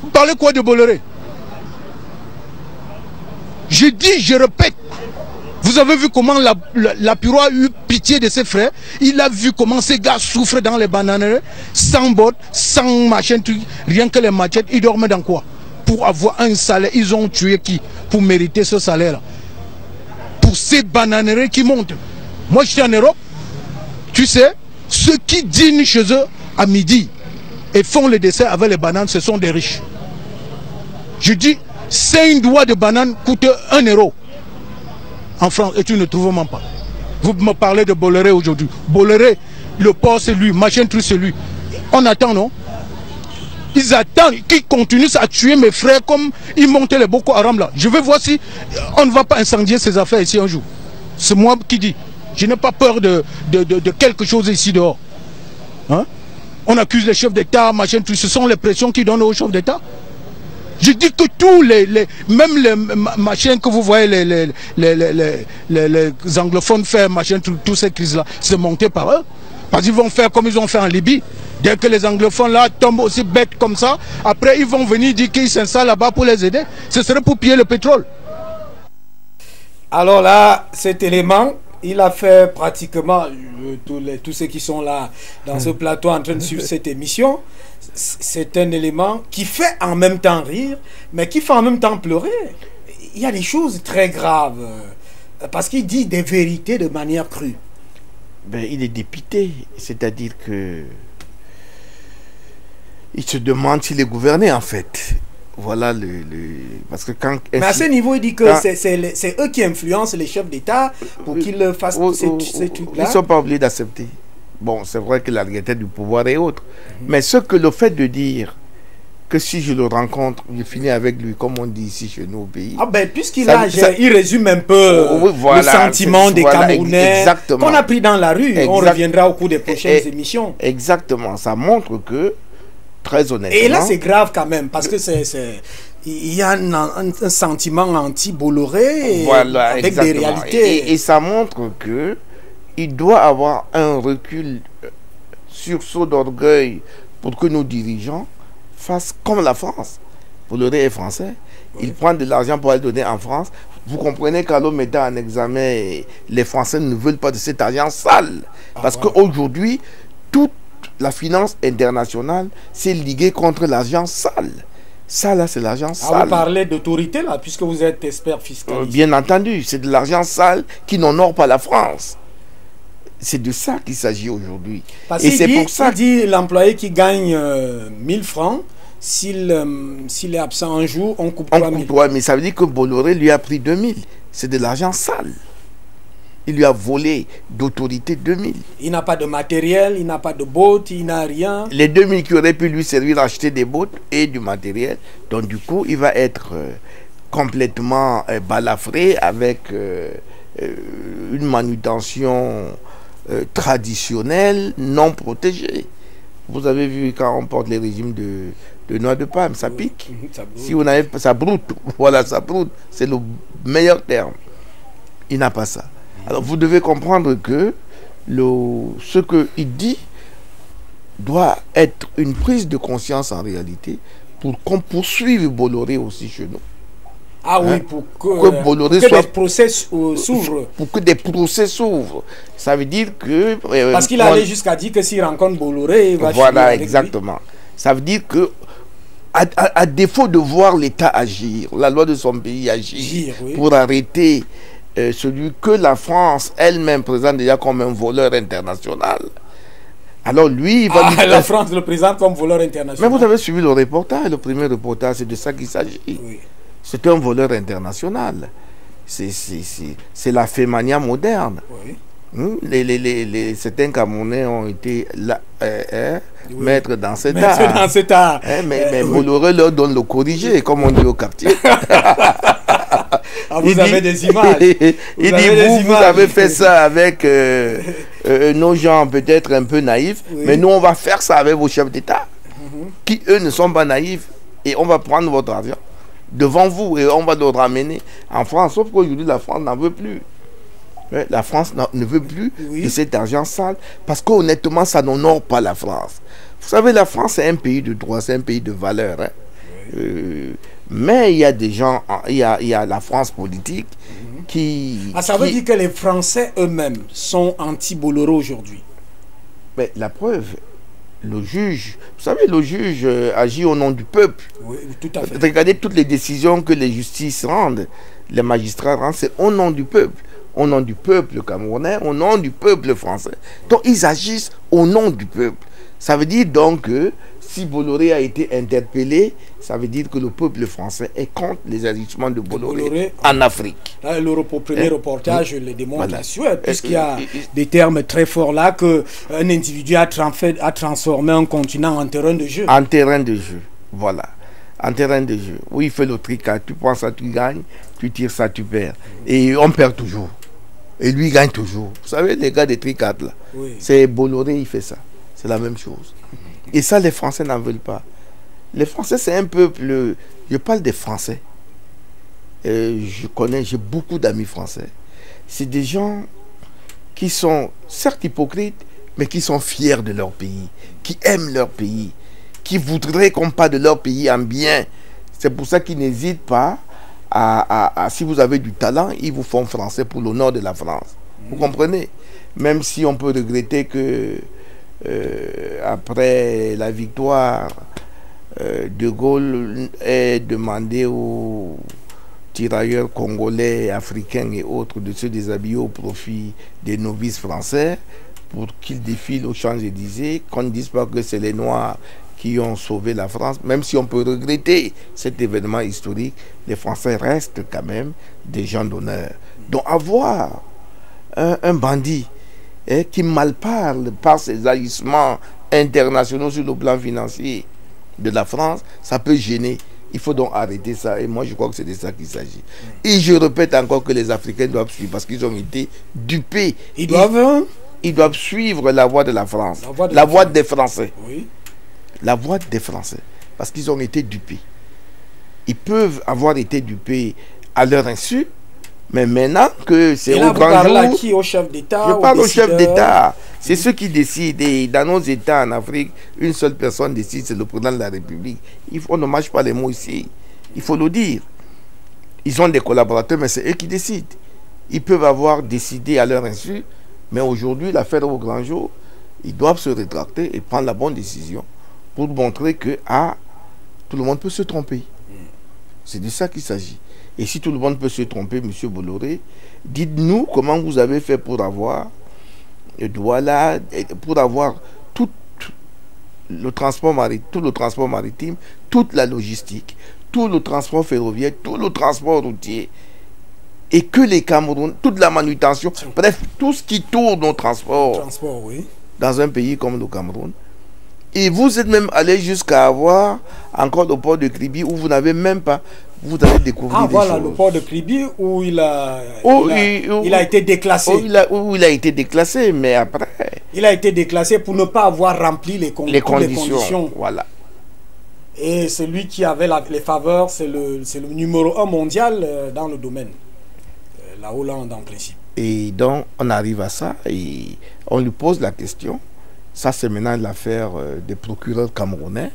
Vous parlez quoi de Bolloré? Je dis, je répète. Vous avez vu comment Lapiro a eu pitié de ses frères. Il a vu comment ces gars souffrent dans les bananeries, sans bottes, sans machin, truc, rien que les machettes. Ils dorment dans quoi? Pour avoir un salaire. Ils ont tué qui? Pour mériter ce salaire-là. Pour ces bananeries qui montent. Moi, j'étais en Europe. Tu sais, ceux qui dînent chez eux à midi et font le dessert avec les bananes, ce sont des riches. Je dis, 5 doigts de banane coûtent 1 € en France et tu ne trouves même pas. Vous me parlez de Bolloré aujourd'hui. Bolloré, le porc c'est lui, machin truc c'est lui. On attend, non? Ils attendent qu'ils continuent à tuer mes frères comme ils montaient les Boko Haram là. Je vais voir si on ne va pas incendier ces affaires ici un jour. C'est moi qui dis. Je n'ai pas peur de quelque chose ici dehors. Hein? On accuse les chefs d'État, machin, tout. Ce sont les pressions qui donnent aux chefs d'État. Je dis que tous même les machins que vous voyez, les anglophones faire, machin, toutes ces crises-là, c'est monté par eux. Parce qu'ils vont faire comme ils ont fait en Libye. Dès que les anglophones là tombent aussi bêtes comme ça, après ils vont venir dire qu'ils s'installent là-bas pour les aider. Ce serait pour piller le pétrole. Alors là, cet élément, il a fait pratiquement, tous ceux qui sont là dans ce plateau en train de suivre cette émission, c'est un élément qui fait en même temps rire, mais qui fait en même temps pleurer. il y a des choses très graves. Parce qu'il dit des vérités de manière crue. Ben, il est dépité. C'est-à-dire que... il se demande s'il est gouverné, en fait. Voilà parce que quand... Mais à ce niveau, il dit que c'est eux qui influencent les chefs d'État pour qu'ils fassent ces trucs-là. Ils ne sont pas obligés d'accepter. Bon, c'est vrai que la réalité du pouvoir est autre. Mais ce que le fait de dire que si je le rencontre, je finis avec lui, comme on dit ici chez nous au pays. Ah ben, puisqu'il il résume un peu le sentiment des Camerounais qu'on a pris dans la rue. On reviendra au cours des prochaines émissions. Exactement. Ça montre que, très honnêtement... Et là, c'est grave quand même, parce que il y a un sentiment anti-Bolloré avec des réalités. Et ça montre que il doit avoir un recul, sursaut d'orgueil pour que nos dirigeants fassent comme la France. Bolloré est français. Il prend de l'argent pour aller donner en France. Vous comprenez qu'à l'homme mettant en examen, les Français ne veulent pas de cet argent sale. Parce qu'aujourd'hui, toute la finance internationale s'est liguée contre l'argent sale. Ça, là, c'est l'argent sale. Vous parlez d'autorité, là, puisque vous êtes expert fiscaliste. Bien entendu, c'est de l'argent sale qui n'honore pas la France. C'est de ça qu'il s'agit aujourd'hui. Et c'est pour ça qu'il dit l'employé qui gagne 1000 francs, s'il est absent un jour, on coupe 3000. Mais ça veut dire que Bolloré lui a pris 2000. C'est de l'argent sale. Il lui a volé d'autorité 2000. Il n'a pas de matériel, il n'a pas de bottes, il n'a rien. Les 2000 qui auraient pu lui servir à acheter des bottes et du matériel. Donc du coup, il va être complètement balafré avec une manutention traditionnelle, non protégée. Vous avez vu quand on porte les régimes de noix de palme, ça pique. Si vous n'avez pas, ça broute. Voilà, ça broute. C'est le meilleur terme. Il n'a pas ça. Alors vous devez comprendre que ce qu'il dit doit être une prise de conscience en réalité pour qu'on poursuive Bolloré aussi chez nous. Ah oui, pour que Bolloré soit... des procès s'ouvrent. Pour que des procès s'ouvrent. Ça veut dire que... Parce qu'il allait jusqu'à dire que s'il rencontre Bolloré, il va finir avec Voilà, exactement. Ça veut dire que à défaut de voir l'État agir, la loi de son pays agir pour arrêter celui que la France elle-même présente déjà comme un voleur international. Alors lui, il va... la France le présente comme voleur international. Mais vous avez suivi le reportage, le premier reportage, c'est de ça qu'il s'agit. Oui. C'est un voleur international. C'est la fémania moderne. Oui. Certains Camerounais ont été là, maîtres dans cet art. Mais Bolloré leur donne le corrigé, comme on dit au quartier. Vous avez des images. Il dit, vous avez fait ça avec nos gens peut-être un peu naïfs, mais nous on va faire ça avec vos chefs d'État, qui eux ne sont pas naïfs, et on va prendre votre argent devant vous et on va le ramener en France. Sauf qu'aujourd'hui la France n'en veut plus. La France ne veut plus de cet argent sale, parce qu'honnêtement ça n'honore pas la France. Vous savez, la France est un pays de droit, c'est un pays de valeurs. Mais il y a des gens, il y a la France politique qui... ça veut dire que les Français eux-mêmes sont anti-Bolloré aujourd'hui. Mais la preuve, le juge, vous savez, le juge agit au nom du peuple. Oui, tout à fait. Regardez toutes les décisions que les justices rendent, les magistrats rendent, c'est au nom du peuple. Au nom du peuple camerounais, au nom du peuple français. Donc ils agissent au nom du peuple. Ça veut dire donc que si Bolloré a été interpellé, ça veut dire que le peuple français est contre les agissements de Bolloré en Afrique. Là, le premier reportage le démontre la Suède, puisqu'il y a des termes très forts là, qu'un individu a transformé un continent en terrain de jeu. En terrain de jeu, voilà. En terrain de jeu. Où il fait le tricard, tu prends ça, tu gagnes, tu tires ça, tu perds. Et on perd toujours. Et lui gagne toujours. Vous savez, les gars des tricards là, c'est Bolloré, il fait ça. C'est la même chose. Et ça, les Français n'en veulent pas. Les Français, c'est un peuple... Je parle des Français. J'ai beaucoup d'amis français. C'est des gens qui sont certes hypocrites, mais qui sont fiers de leur pays, qui aiment leur pays, qui voudraient qu'on parle de leur pays en bien. C'est pour ça qu'ils n'hésitent pas si vous avez du talent, ils vous font français pour l'honneur de la France. Vous comprenez? Même si on peut regretter que après la victoire, De Gaulle ait demandé aux tirailleurs congolais, africains et autres de se déshabiller au profit des novices français pour qu'ils défilent aux Champs-Élysées, qu'on ne dise pas que c'est les Noirs qui ont sauvé la France, même si on peut regretter cet événement historique, les Français restent quand même des gens d'honneur. Donc avoir un bandit qui malparle par ses agissements internationaux sur le plan financier de la France, ça peut gêner. Il faut donc arrêter ça. Et moi, je crois que c'est de ça qu'il s'agit. Et je répète encore que les Africains doivent suivre parce qu'ils ont été dupés. Ils doivent suivre la voie de la France. La voie des Français. Oui. La voie des Français. Parce qu'ils ont été dupés. Ils peuvent avoir été dupés à leur insu. Mais maintenant que c'est au grand jour... à qui? Au chef d'État? Je parle au chef d'État. C'est ceux qui décident. Et dans nos États en Afrique, une seule personne décide, c'est le président de la République. On ne mâche pas les mots ici. Il faut le dire. Ils ont des collaborateurs, mais c'est eux qui décident. Ils peuvent avoir décidé à leur insu, mais aujourd'hui, l'affaire au grand jour, ils doivent se rétracter et prendre la bonne décision pour montrer que tout le monde peut se tromper. C'est de ça qu'il s'agit. Et si tout le monde peut se tromper, M. Bolloré, dites-nous comment vous avez fait pour avoir tout le transport maritime, toute la logistique, tout le transport ferroviaire, tout le transport routier, et que les Cameroun, toute la manutention, bref, tout ce qui tourne au transport, oui, dans un pays comme le Cameroun. Et vous êtes même allé jusqu'à avoir encore le port de Kribi où vous n'avez même pas... Vous avez découvert des choses. Le port de Kribi où il a été déclassé. Où il a été déclassé, mais après... Il a été déclassé pour ne pas avoir rempli les conditions. Voilà. Et celui qui avait les faveurs, c'est le numéro 1 mondial dans le domaine. La Hollande en principe. Et donc, on arrive à ça et on lui pose la question. Ça, c'est maintenant l'affaire des procureurs camerounais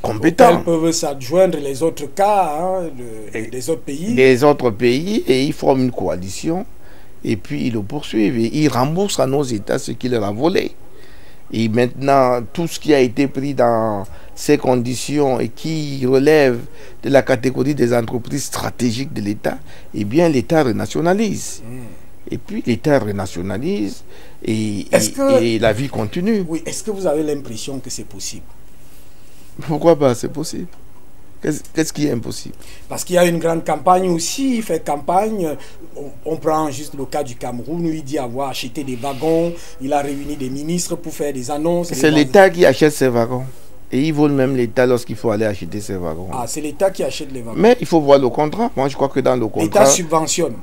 compétents. Ils peuvent s'adjoindre les autres cas des autres pays. Des autres pays, et ils forment une coalition. Et puis, ils le poursuivent. Et ils remboursent à nos États ce qu'ils leur ont volé. Et maintenant, tout ce qui a été pris dans ces conditions et qui relève de la catégorie des entreprises stratégiques de l'État, eh bien, l'État renationalise. Et puis l'État renationalise et la vie continue. Oui, est-ce que vous avez l'impression que c'est possible? Pourquoi pas, c'est possible. Qu'est-ce qui est impossible? Parce qu'il y a une grande campagne aussi, il fait campagne, on prend juste le cas du Cameroun, où il dit avoir acheté des wagons, il a réuni des ministres pour faire des annonces. C'est l'État qui achète ces wagons. Et ils volent même l'État lorsqu'il faut aller acheter ces wagons. Ah, c'est l'État qui achète les wagons. Mais il faut voir le contrat. Moi, je crois que dans le contrat... L'État subventionne.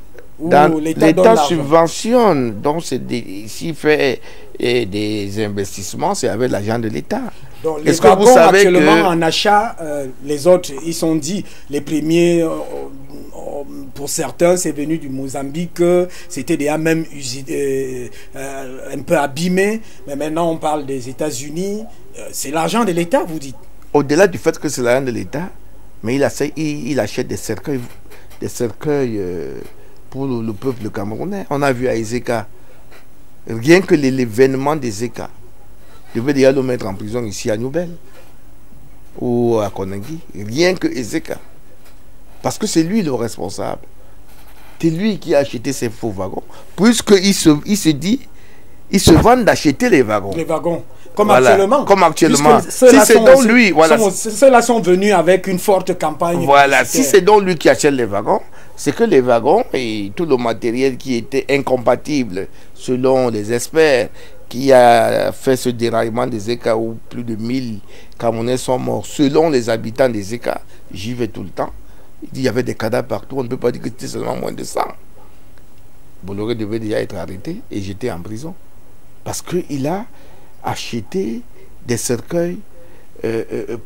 L'État subventionne, donc s'il fait des investissements, c'est avec l'argent de l'État. Est-ce que vous savez actuellement en achat, les autres, ils sont dit, les premiers, pour certains, c'est venu du Mozambique, c'était déjà même un peu abîmé, mais maintenant on parle des États-Unis, c'est l'argent de l'État, vous dites? Au-delà du fait que c'est l'argent de l'État, mais il achète des cercueils pour le peuple camerounais. On a vu à Ezeka, rien que l'événement d'Ezeka devait déjà le mettre en prison ici à Nouvelle ou à Konangui, rien que Ezeka, parce que c'est lui le responsable, c'est lui qui a acheté ces faux wagons, puisqu'il se dit, ils se vendent d'acheter les wagons. Les wagons. Comme actuellement. Comme actuellement. Si c'est donc lui, voilà. Ceux-là sont venus avec une forte campagne. Voilà, si c'est donc lui qui achète les wagons, c'est que les wagons et tout le matériel qui était incompatible, selon les experts, qui a fait ce déraillement des Zeka où plus de 1000 Camerounais sont morts, selon les habitants des Zeka, j'y vais tout le temps. Il y avait des cadavres partout, on ne peut pas dire que c'était seulement moins de 100. Bolloré devait déjà être arrêté et j'étais en prison. Parce qu'il a acheté des cercueils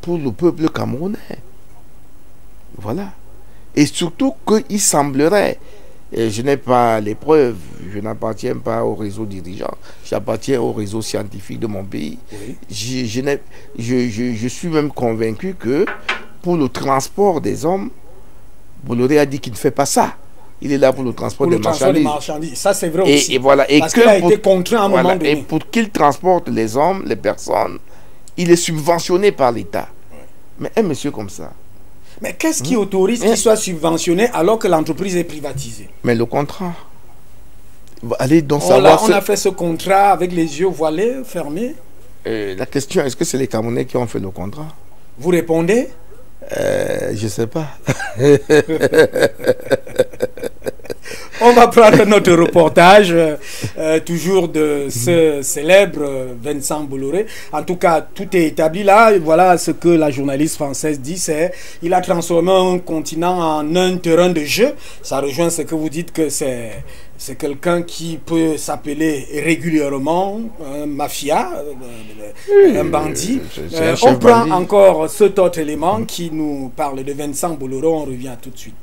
pour le peuple camerounais. Voilà. Et surtout qu'il semblerait, et je n'ai pas les preuves, je n'appartiens pas au réseau dirigeant, j'appartiens au réseau scientifique de mon pays. Oui. Je suis même convaincu que pour le transport des hommes, Bolloré a dit qu'il ne fait pas ça. Il est là pour le transport des marchandises. Ça, c'est vrai aussi. Et voilà. Parce qu'il a été contraint à un moment donné. Et pour qu'il transporte les hommes, les personnes, il est subventionné par l'État. Oui. Mais un monsieur comme ça, Mais qu'est-ce qui autorise qu'il soit subventionné alors que l'entreprise est privatisée? Mais le contrat. Allez donc on a fait ce contrat avec les yeux voilés, fermés. La question, est-ce que c'est les Camerounais qui ont fait le contrat? Vous répondez? Je ne sais pas. On va prendre notre reportage, toujours de ce célèbre Vincent Bolloré. En tout cas, tout est établi là. Et voilà ce que la journaliste française dit, c'est il a transformé un continent en un terrain de jeu. Ça rejoint ce que vous dites, que c'est quelqu'un qui peut s'appeler régulièrement un mafia, un bandit. On prend encore cet autre élément qui nous parle de Vincent Bolloré. On revient tout de suite.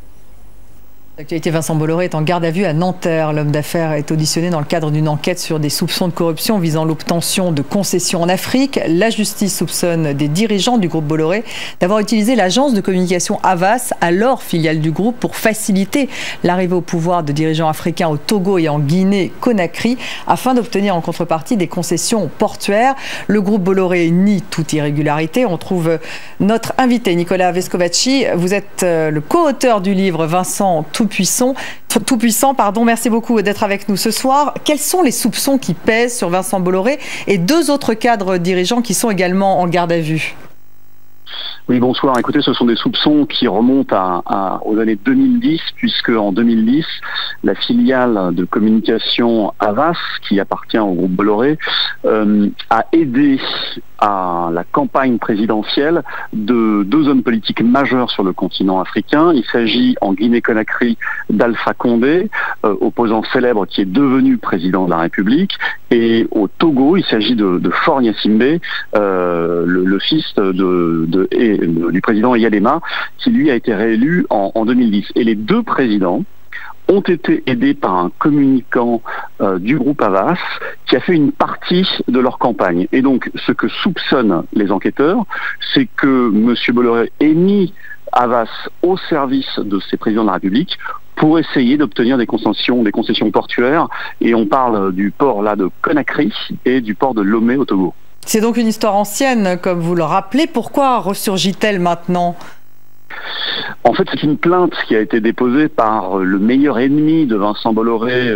L'actualité, Vincent Bolloré est en garde à vue à Nanterre. L'homme d'affaires est auditionné dans le cadre d'une enquête sur des soupçons de corruption visant l'obtention de concessions en Afrique. La justice soupçonne des dirigeants du groupe Bolloré d'avoir utilisé l'agence de communication Havas, alors filiale du groupe, pour faciliter l'arrivée au pouvoir de dirigeants africains au Togo et en Guinée-Conakry afin d'obtenir en contrepartie des concessions portuaires. Le groupe Bolloré nie toute irrégularité. On trouve notre invité Nicolas Vescovaci. Vous êtes le co-auteur du livre Vincent Tout-Puissant, merci beaucoup d'être avec nous ce soir. Quels sont les soupçons qui pèsent sur Vincent Bolloré et deux autres cadres dirigeants qui sont également en garde à vue? Oui, bonsoir. Écoutez, ce sont des soupçons qui remontent aux années 2010, puisque en 2010, la filiale de communication Havas, qui appartient au groupe Bolloré, a aidé à la campagne présidentielle de deux hommes politiques majeurs sur le continent africain. Il s'agit en Guinée-Conakry d'Alpha Condé, opposant célèbre qui est devenu président de la République, et au Togo, il s'agit de Faure Gnassingbé, le fils du président Eyadema, qui lui a été réélu en 2010. Et les deux présidents ont été aidés par un communicant du groupe Havas qui a fait une partie de leur campagne. Et donc, ce que soupçonnent les enquêteurs, c'est que M. Bolloré ait mis Havas au service de ses présidents de la République pour essayer d'obtenir des concessions portuaires. Et on parle du port là de Conakry et du port de Lomé au Togo. C'est donc une histoire ancienne, comme vous le rappelez. Pourquoi ressurgit-elle maintenant ? En fait, c'est une plainte qui a été déposée par le meilleur ennemi de Vincent Bolloré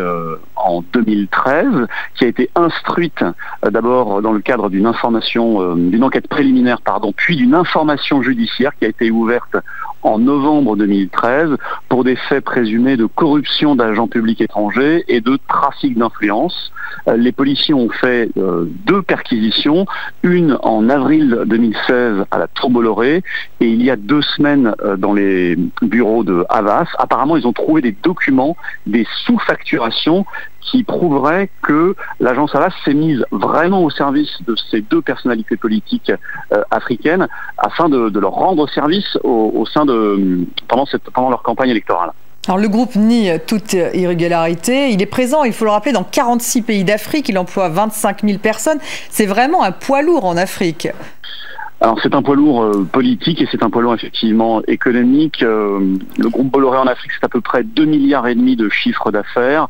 en 2013, qui a été instruite d'abord dans le cadre d'une enquête préliminaire, puis d'une information judiciaire qui a été ouverte en novembre 2013 pour des faits présumés de corruption d'agents publics étrangers et de trafic d'influence. Les policiers ont fait deux perquisitions, une en avril 2016 à la Tour Bolloré et il y a 2 semaines dans les bureaux de Havas. Apparemment, ils ont trouvé des documents, des sous-facturations qui prouveraient que l'agence Havas s'est mise vraiment au service de ces deux personnalités politiques africaines afin de leur rendre service pendant leur campagne électorale. Alors le groupe nie toute irrégularité. Il est présent, il faut le rappeler, dans 46 pays d'Afrique. Il emploie 25 000 personnes. C'est vraiment un poids lourd en Afrique. Alors c'est un poids lourd politique et c'est un poids lourd effectivement économique. Le groupe Bolloré en Afrique, c'est à peu près 2,5 milliards de chiffre d'affaires.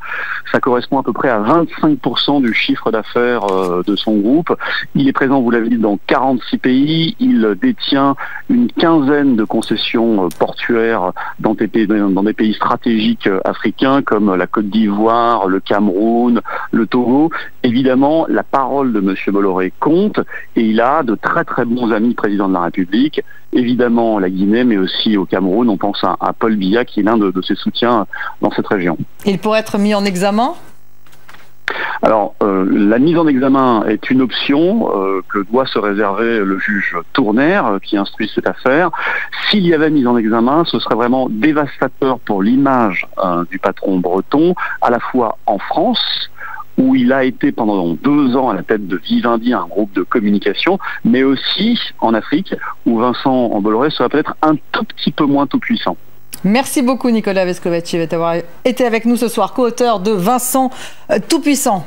Ça correspond à peu près à 25% du chiffre d'affaires de son groupe. Il est présent, vous l'avez dit, dans 46 pays. Il détient une quinzaine de concessions portuaires dans des pays stratégiques africains comme la Côte d'Ivoire, le Cameroun, le Togo. Évidemment, la parole de M. Bolloré compte et il a de très très bons amis président de la République, évidemment la Guinée, mais aussi au Cameroun. On pense à Paul Biya, qui est l'un de ses soutiens dans cette région. Il pourrait être mis en examen ? Alors, la mise en examen est une option que doit se réserver le juge Tourner, qui instruit cette affaire. S'il y avait mise en examen, ce serait vraiment dévastateur pour l'image du patron breton, à la fois en France, où il a été pendant 2 ans à la tête de Vivendi, un groupe de communication, mais aussi en Afrique, où Vincent Bolloré serait peut-être un tout petit peu moins tout puissant. Merci beaucoup Nicolas Vescovaci d'avoir été avec nous ce soir, co-auteur de Vincent Tout-Puissant.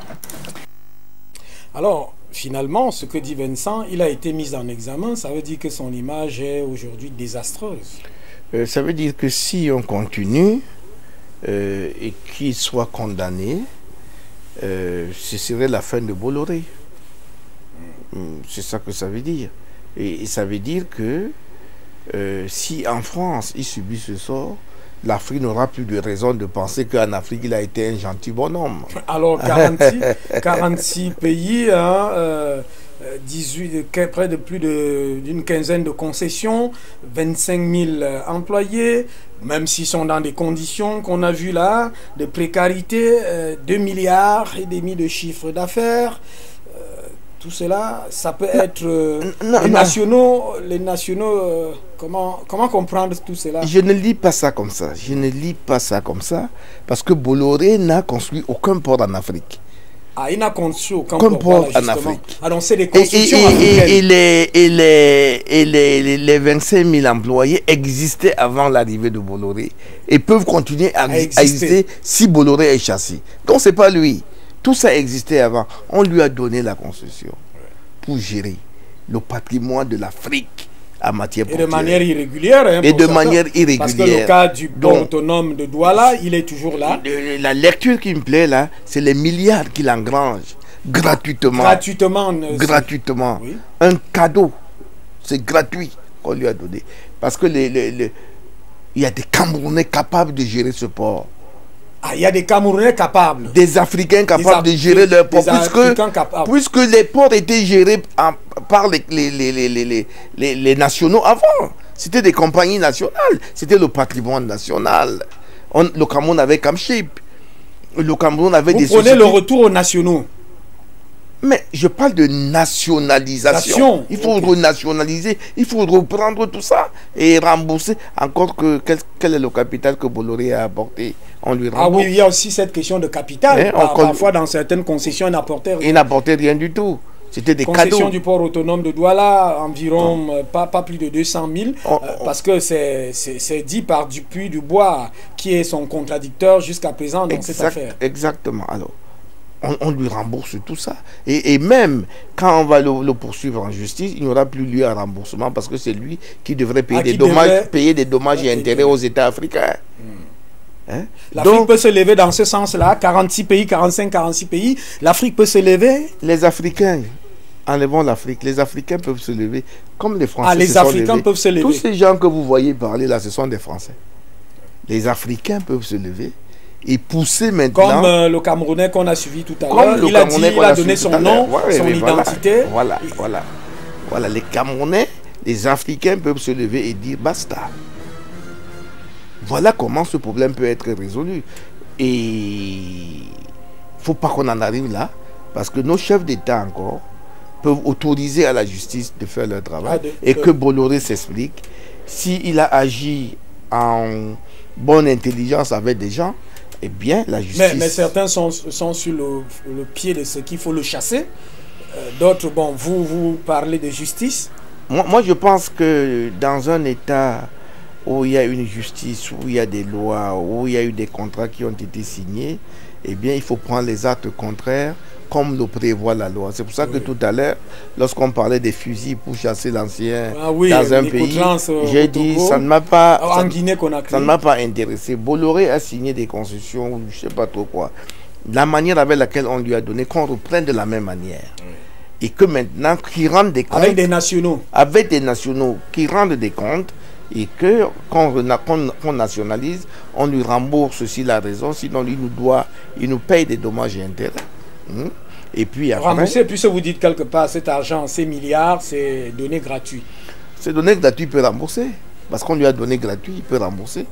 Alors, finalement, ce que dit Vincent, il a été mis en examen, ça veut dire que son image est aujourd'hui désastreuse. Ça veut dire que si on continue et qu'il soit condamné, ce serait la fin de Bolloré. C'est ça que ça veut dire. Et ça veut dire que si en France, il subit ce sort, l'Afrique n'aura plus de raison de penser qu'en Afrique, il a été un gentil bonhomme. Alors, 46 pays, hein, 18, près de plus d'une quinzaine de concessions, 25 000 employés, même s'ils sont dans des conditions qu'on a vues là, de précarité, 2,5 milliards de chiffre d'affaires. Tout cela, ça peut être les nationaux, comment comprendre tout cela? Je ne lis pas ça comme ça. Je ne lis pas ça comme ça, parce que Bolloré n'a construit aucun port en Afrique. Ah, il n'a construit aucun port en Afrique. Ah, donc c'est des constructions africaines. Les 25 000 employés existaient avant l'arrivée de Bolloré et peuvent continuer à exister si Bolloré est chassé. Donc c'est pas lui. Tout ça existait avant. On lui a donné la concession pour gérer le patrimoine de l'Afrique en matière portuaire. Et de manière irrégulière. Hein, et de manière irrégulière. Parce que le cas du port autonome de Douala, il est toujours là. La lecture qui me plaît là, c'est les milliards qu'il engrange gratuitement. Gratuitement. Oui. Un cadeau. C'est gratuit qu'on lui a donné. Parce que il y a des Camerounais capables de gérer ce port. Ah, il y a des Camerounais capables. Des Africains capables de gérer leur port. Puisque les ports étaient gérés par les nationaux avant. C'était des compagnies nationales. C'était le patrimoine national. Le Cameroun avait Camship. Le Cameroun avait des sociétés. Vous prenez le retour aux nationaux. Mais je parle de nationalisation. Il faut renationaliser, il faut reprendre tout ça et rembourser. Encore que quel est le capital que Bolloré a apporté? On lui rembourse. Ah oui, il y a aussi cette question de capital. Parfois, dans certaines concessions, il n'apportait rien. Il n'apportait rien du tout. C'était des cadeaux. Concession du port autonome de Douala, environ pas plus de 200 000, parce que c'est dit par Dupuis Dubois, qui est son contradicteur jusqu'à présent dans cette affaire. Exactement. Alors, on lui rembourse tout ça. Et même quand on va le poursuivre en justice, il n'y aura plus lieu à remboursement parce que c'est lui qui devrait payer des dommages et intérêts aux États africains. Hein? L'Afrique peut se lever dans ce sens-là. 46 pays, 46 pays. L'Afrique peut se lever. Les Africains, enlevons l'Afrique. Les Africains peuvent se lever comme les Français. Ah, les Africains peuvent se lever. Tous ces gens que vous voyez parler là, ce sont des Français. Les Africains peuvent se lever et pousser maintenant. Comme le Camerounais qu'on a suivi tout à l'heure. Il a donné son nom, son identité. Voilà, les Camerounais, les Africains peuvent se lever et dire basta. Voilà comment ce problème peut être résolu. Et il ne faut pas qu'on en arrive là, parce que nos chefs d'État encore peuvent autoriser à la justice de faire leur travail et que Bolloré s'explique. S'il a agi en bonne intelligence avec des gens, eh bien, la justice... Mais certains sont sur le pied de ce qu'il faut le chasser. D'autres, bon, vous parlez de justice. Moi, je pense que dans un État où il y a une justice, où il y a des lois, où il y a eu des contrats qui ont été signés, eh bien, il faut prendre les actes contraires comme le prévoit la loi. C'est pour ça que tout à l'heure, lorsqu'on parlait des fusils pour chasser l'ancien dans un pays, j'ai dit ça ne m'a pas, ça ne m'a pas intéressé. Bolloré a signé des concessions, je ne sais pas trop quoi. La manière avec laquelle on lui a donné, qu'on reprenne de la même manière. Et que maintenant, qu'ils rendent des comptes. Avec des nationaux. Avec des nationaux qui rendent des comptes. Et que qu'on nationalise, on lui rembourse s'il a raison, sinon il nous paye des dommages et intérêts. Et puis après, rembourser, puisque vous dites quelque part, cet argent, ces milliards, c'est donné gratuit. C'est donné gratuit, il peut rembourser. Parce qu'on lui a donné gratuit, il peut rembourser.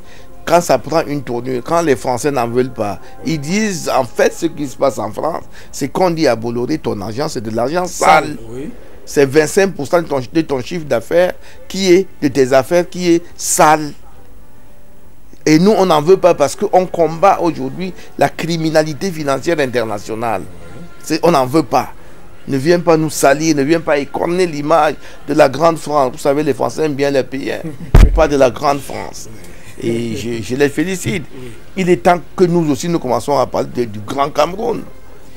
Quand ça prend une tournure, quand les Français n'en veulent pas, ils disent, en fait, ce qui se passe en France, c'est qu'on dit à Bolloré, ton argent, c'est de l'argent sale. Oui. C'est 25% de ton chiffre d'affaires de tes affaires qui est sale. Et nous, on n'en veut pas parce qu'on combat aujourd'hui la criminalité financière internationale. On n'en veut pas. Ne viens pas nous salir, ne viens pas écorner l'image de la grande France. Vous savez, les Français aiment bien les pays, pas de la grande France. Et je les félicite. Il est temps que nous aussi, nous commençons à parler du grand Cameroun.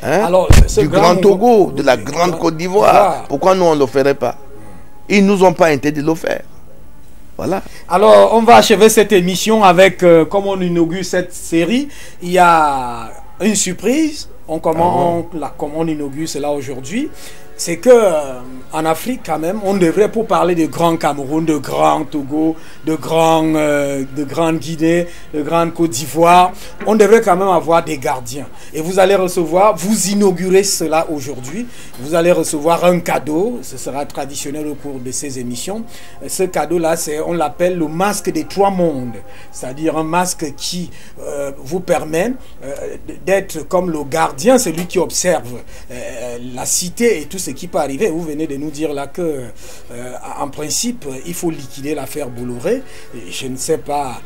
Alors, du grand Togo, de la grande Côte d'Ivoire. Pourquoi nous on ne le ferait pas? Ils ne nous ont pas interdit de le faire. Voilà. Alors, on va achever cette émission avec, comme on inaugure cette série, il y a une surprise. On inaugure cela aujourd'hui. c'est que en Afrique quand même, on devrait, pour parler de grand Cameroun, de grand Togo, de grande Guinée, de grande Côte d'Ivoire, on devrait quand même avoir des gardiens. Et vous allez recevoir, vous inaugurez cela aujourd'hui, vous allez recevoir un cadeau, ce sera traditionnel au cours de ces émissions. Ce cadeau-là, on l'appelle le masque des trois mondes, c'est-à-dire un masque qui vous permet d'être comme le gardien, celui qui observe la cité et tout ce qui peut arriver. Vous venez de nous dire là que, en principe, il faut liquider l'affaire Bolloré. Je ne sais pas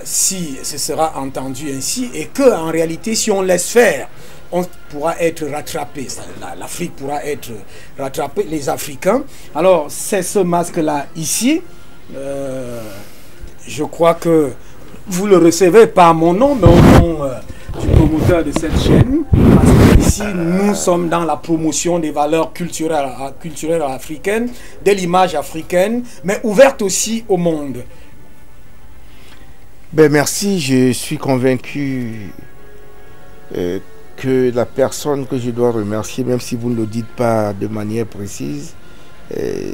si ce sera entendu ainsi, et que en réalité, si on laisse faire, on pourra être rattrapé. L'Afrique pourra être rattrapée, les Africains. Alors, c'est ce masque-là ici. Je crois que vous le recevez pas à mon nom, mais au nom du promoteur de cette chaîne. Parce qu'ici, nous sommes dans la promotion des valeurs culturelles africaines, de l'image africaine, mais ouverte aussi au monde. Ben merci, je suis convaincu que la personne que je dois remercier, même si vous ne le dites pas de manière précise,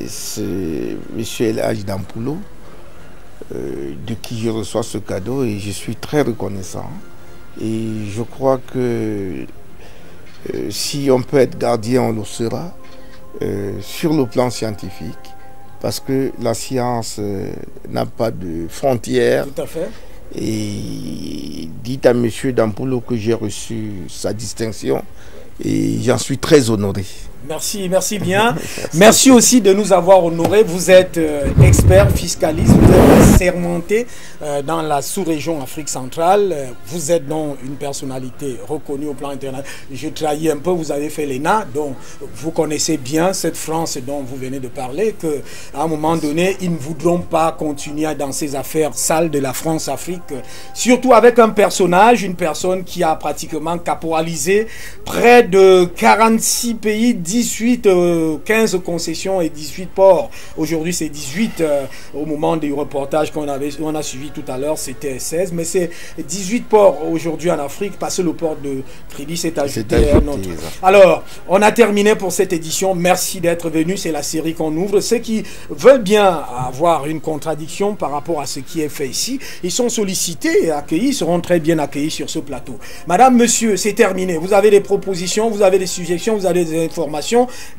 c'est M. El Hadj Dampoulou, de qui je reçois ce cadeau, et je suis très reconnaissant. Et je crois que si on peut être gardien, on le sera, sur le plan scientifique, parce que la science n'a pas de frontières. Tout à fait. Et dites à M. Dampoulou que j'ai reçu sa distinction et j'en suis très honoré. Merci, merci bien. Merci aussi de nous avoir honorés. Vous êtes expert fiscaliste, vous êtes sermenté dans la sous-région Afrique centrale. Vous êtes donc une personnalité reconnue au plan international. Je trahis un peu, vous avez fait l'ENA, donc vous connaissez bien cette France dont vous venez de parler, qu'à un moment donné, ils ne voudront pas continuer dans ces affaires sales de la France-Afrique, surtout avec un personnage, une personne qui a pratiquement caporalisé près de 46 pays, 18, 15 concessions et 18 ports. Aujourd'hui, c'est 18. Au moment du reportage qu'on a suivi tout à l'heure, c'était 16. Mais c'est 18 ports aujourd'hui en Afrique, parce que le port de Kribi s'est ajouté à un autre. Alors, on a terminé pour cette édition. Merci d'être venu. C'est la série qu'on ouvre. Ceux qui veulent bien avoir une contradiction par rapport à ce qui est fait ici, ils sont sollicités et accueillis, seront très bien accueillis sur ce plateau. Madame, monsieur, c'est terminé. Vous avez des propositions, vous avez des suggestions, vous avez des informations.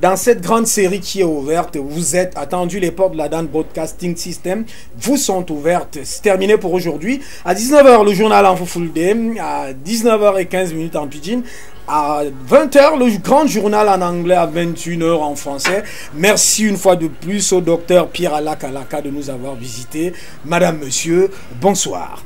Dans cette grande série qui est ouverte, vous êtes attendu, les portes de la Dan Broadcasting System vous sont ouvertes. C'est terminé pour aujourd'hui. À 19h, le journal en Fulfulde, à 19h15 en pidgin, à 20h, le grand journal en anglais, à 21h en français. Merci une fois de plus au docteur Pierre Alaka de nous avoir visités. Madame, monsieur, bonsoir.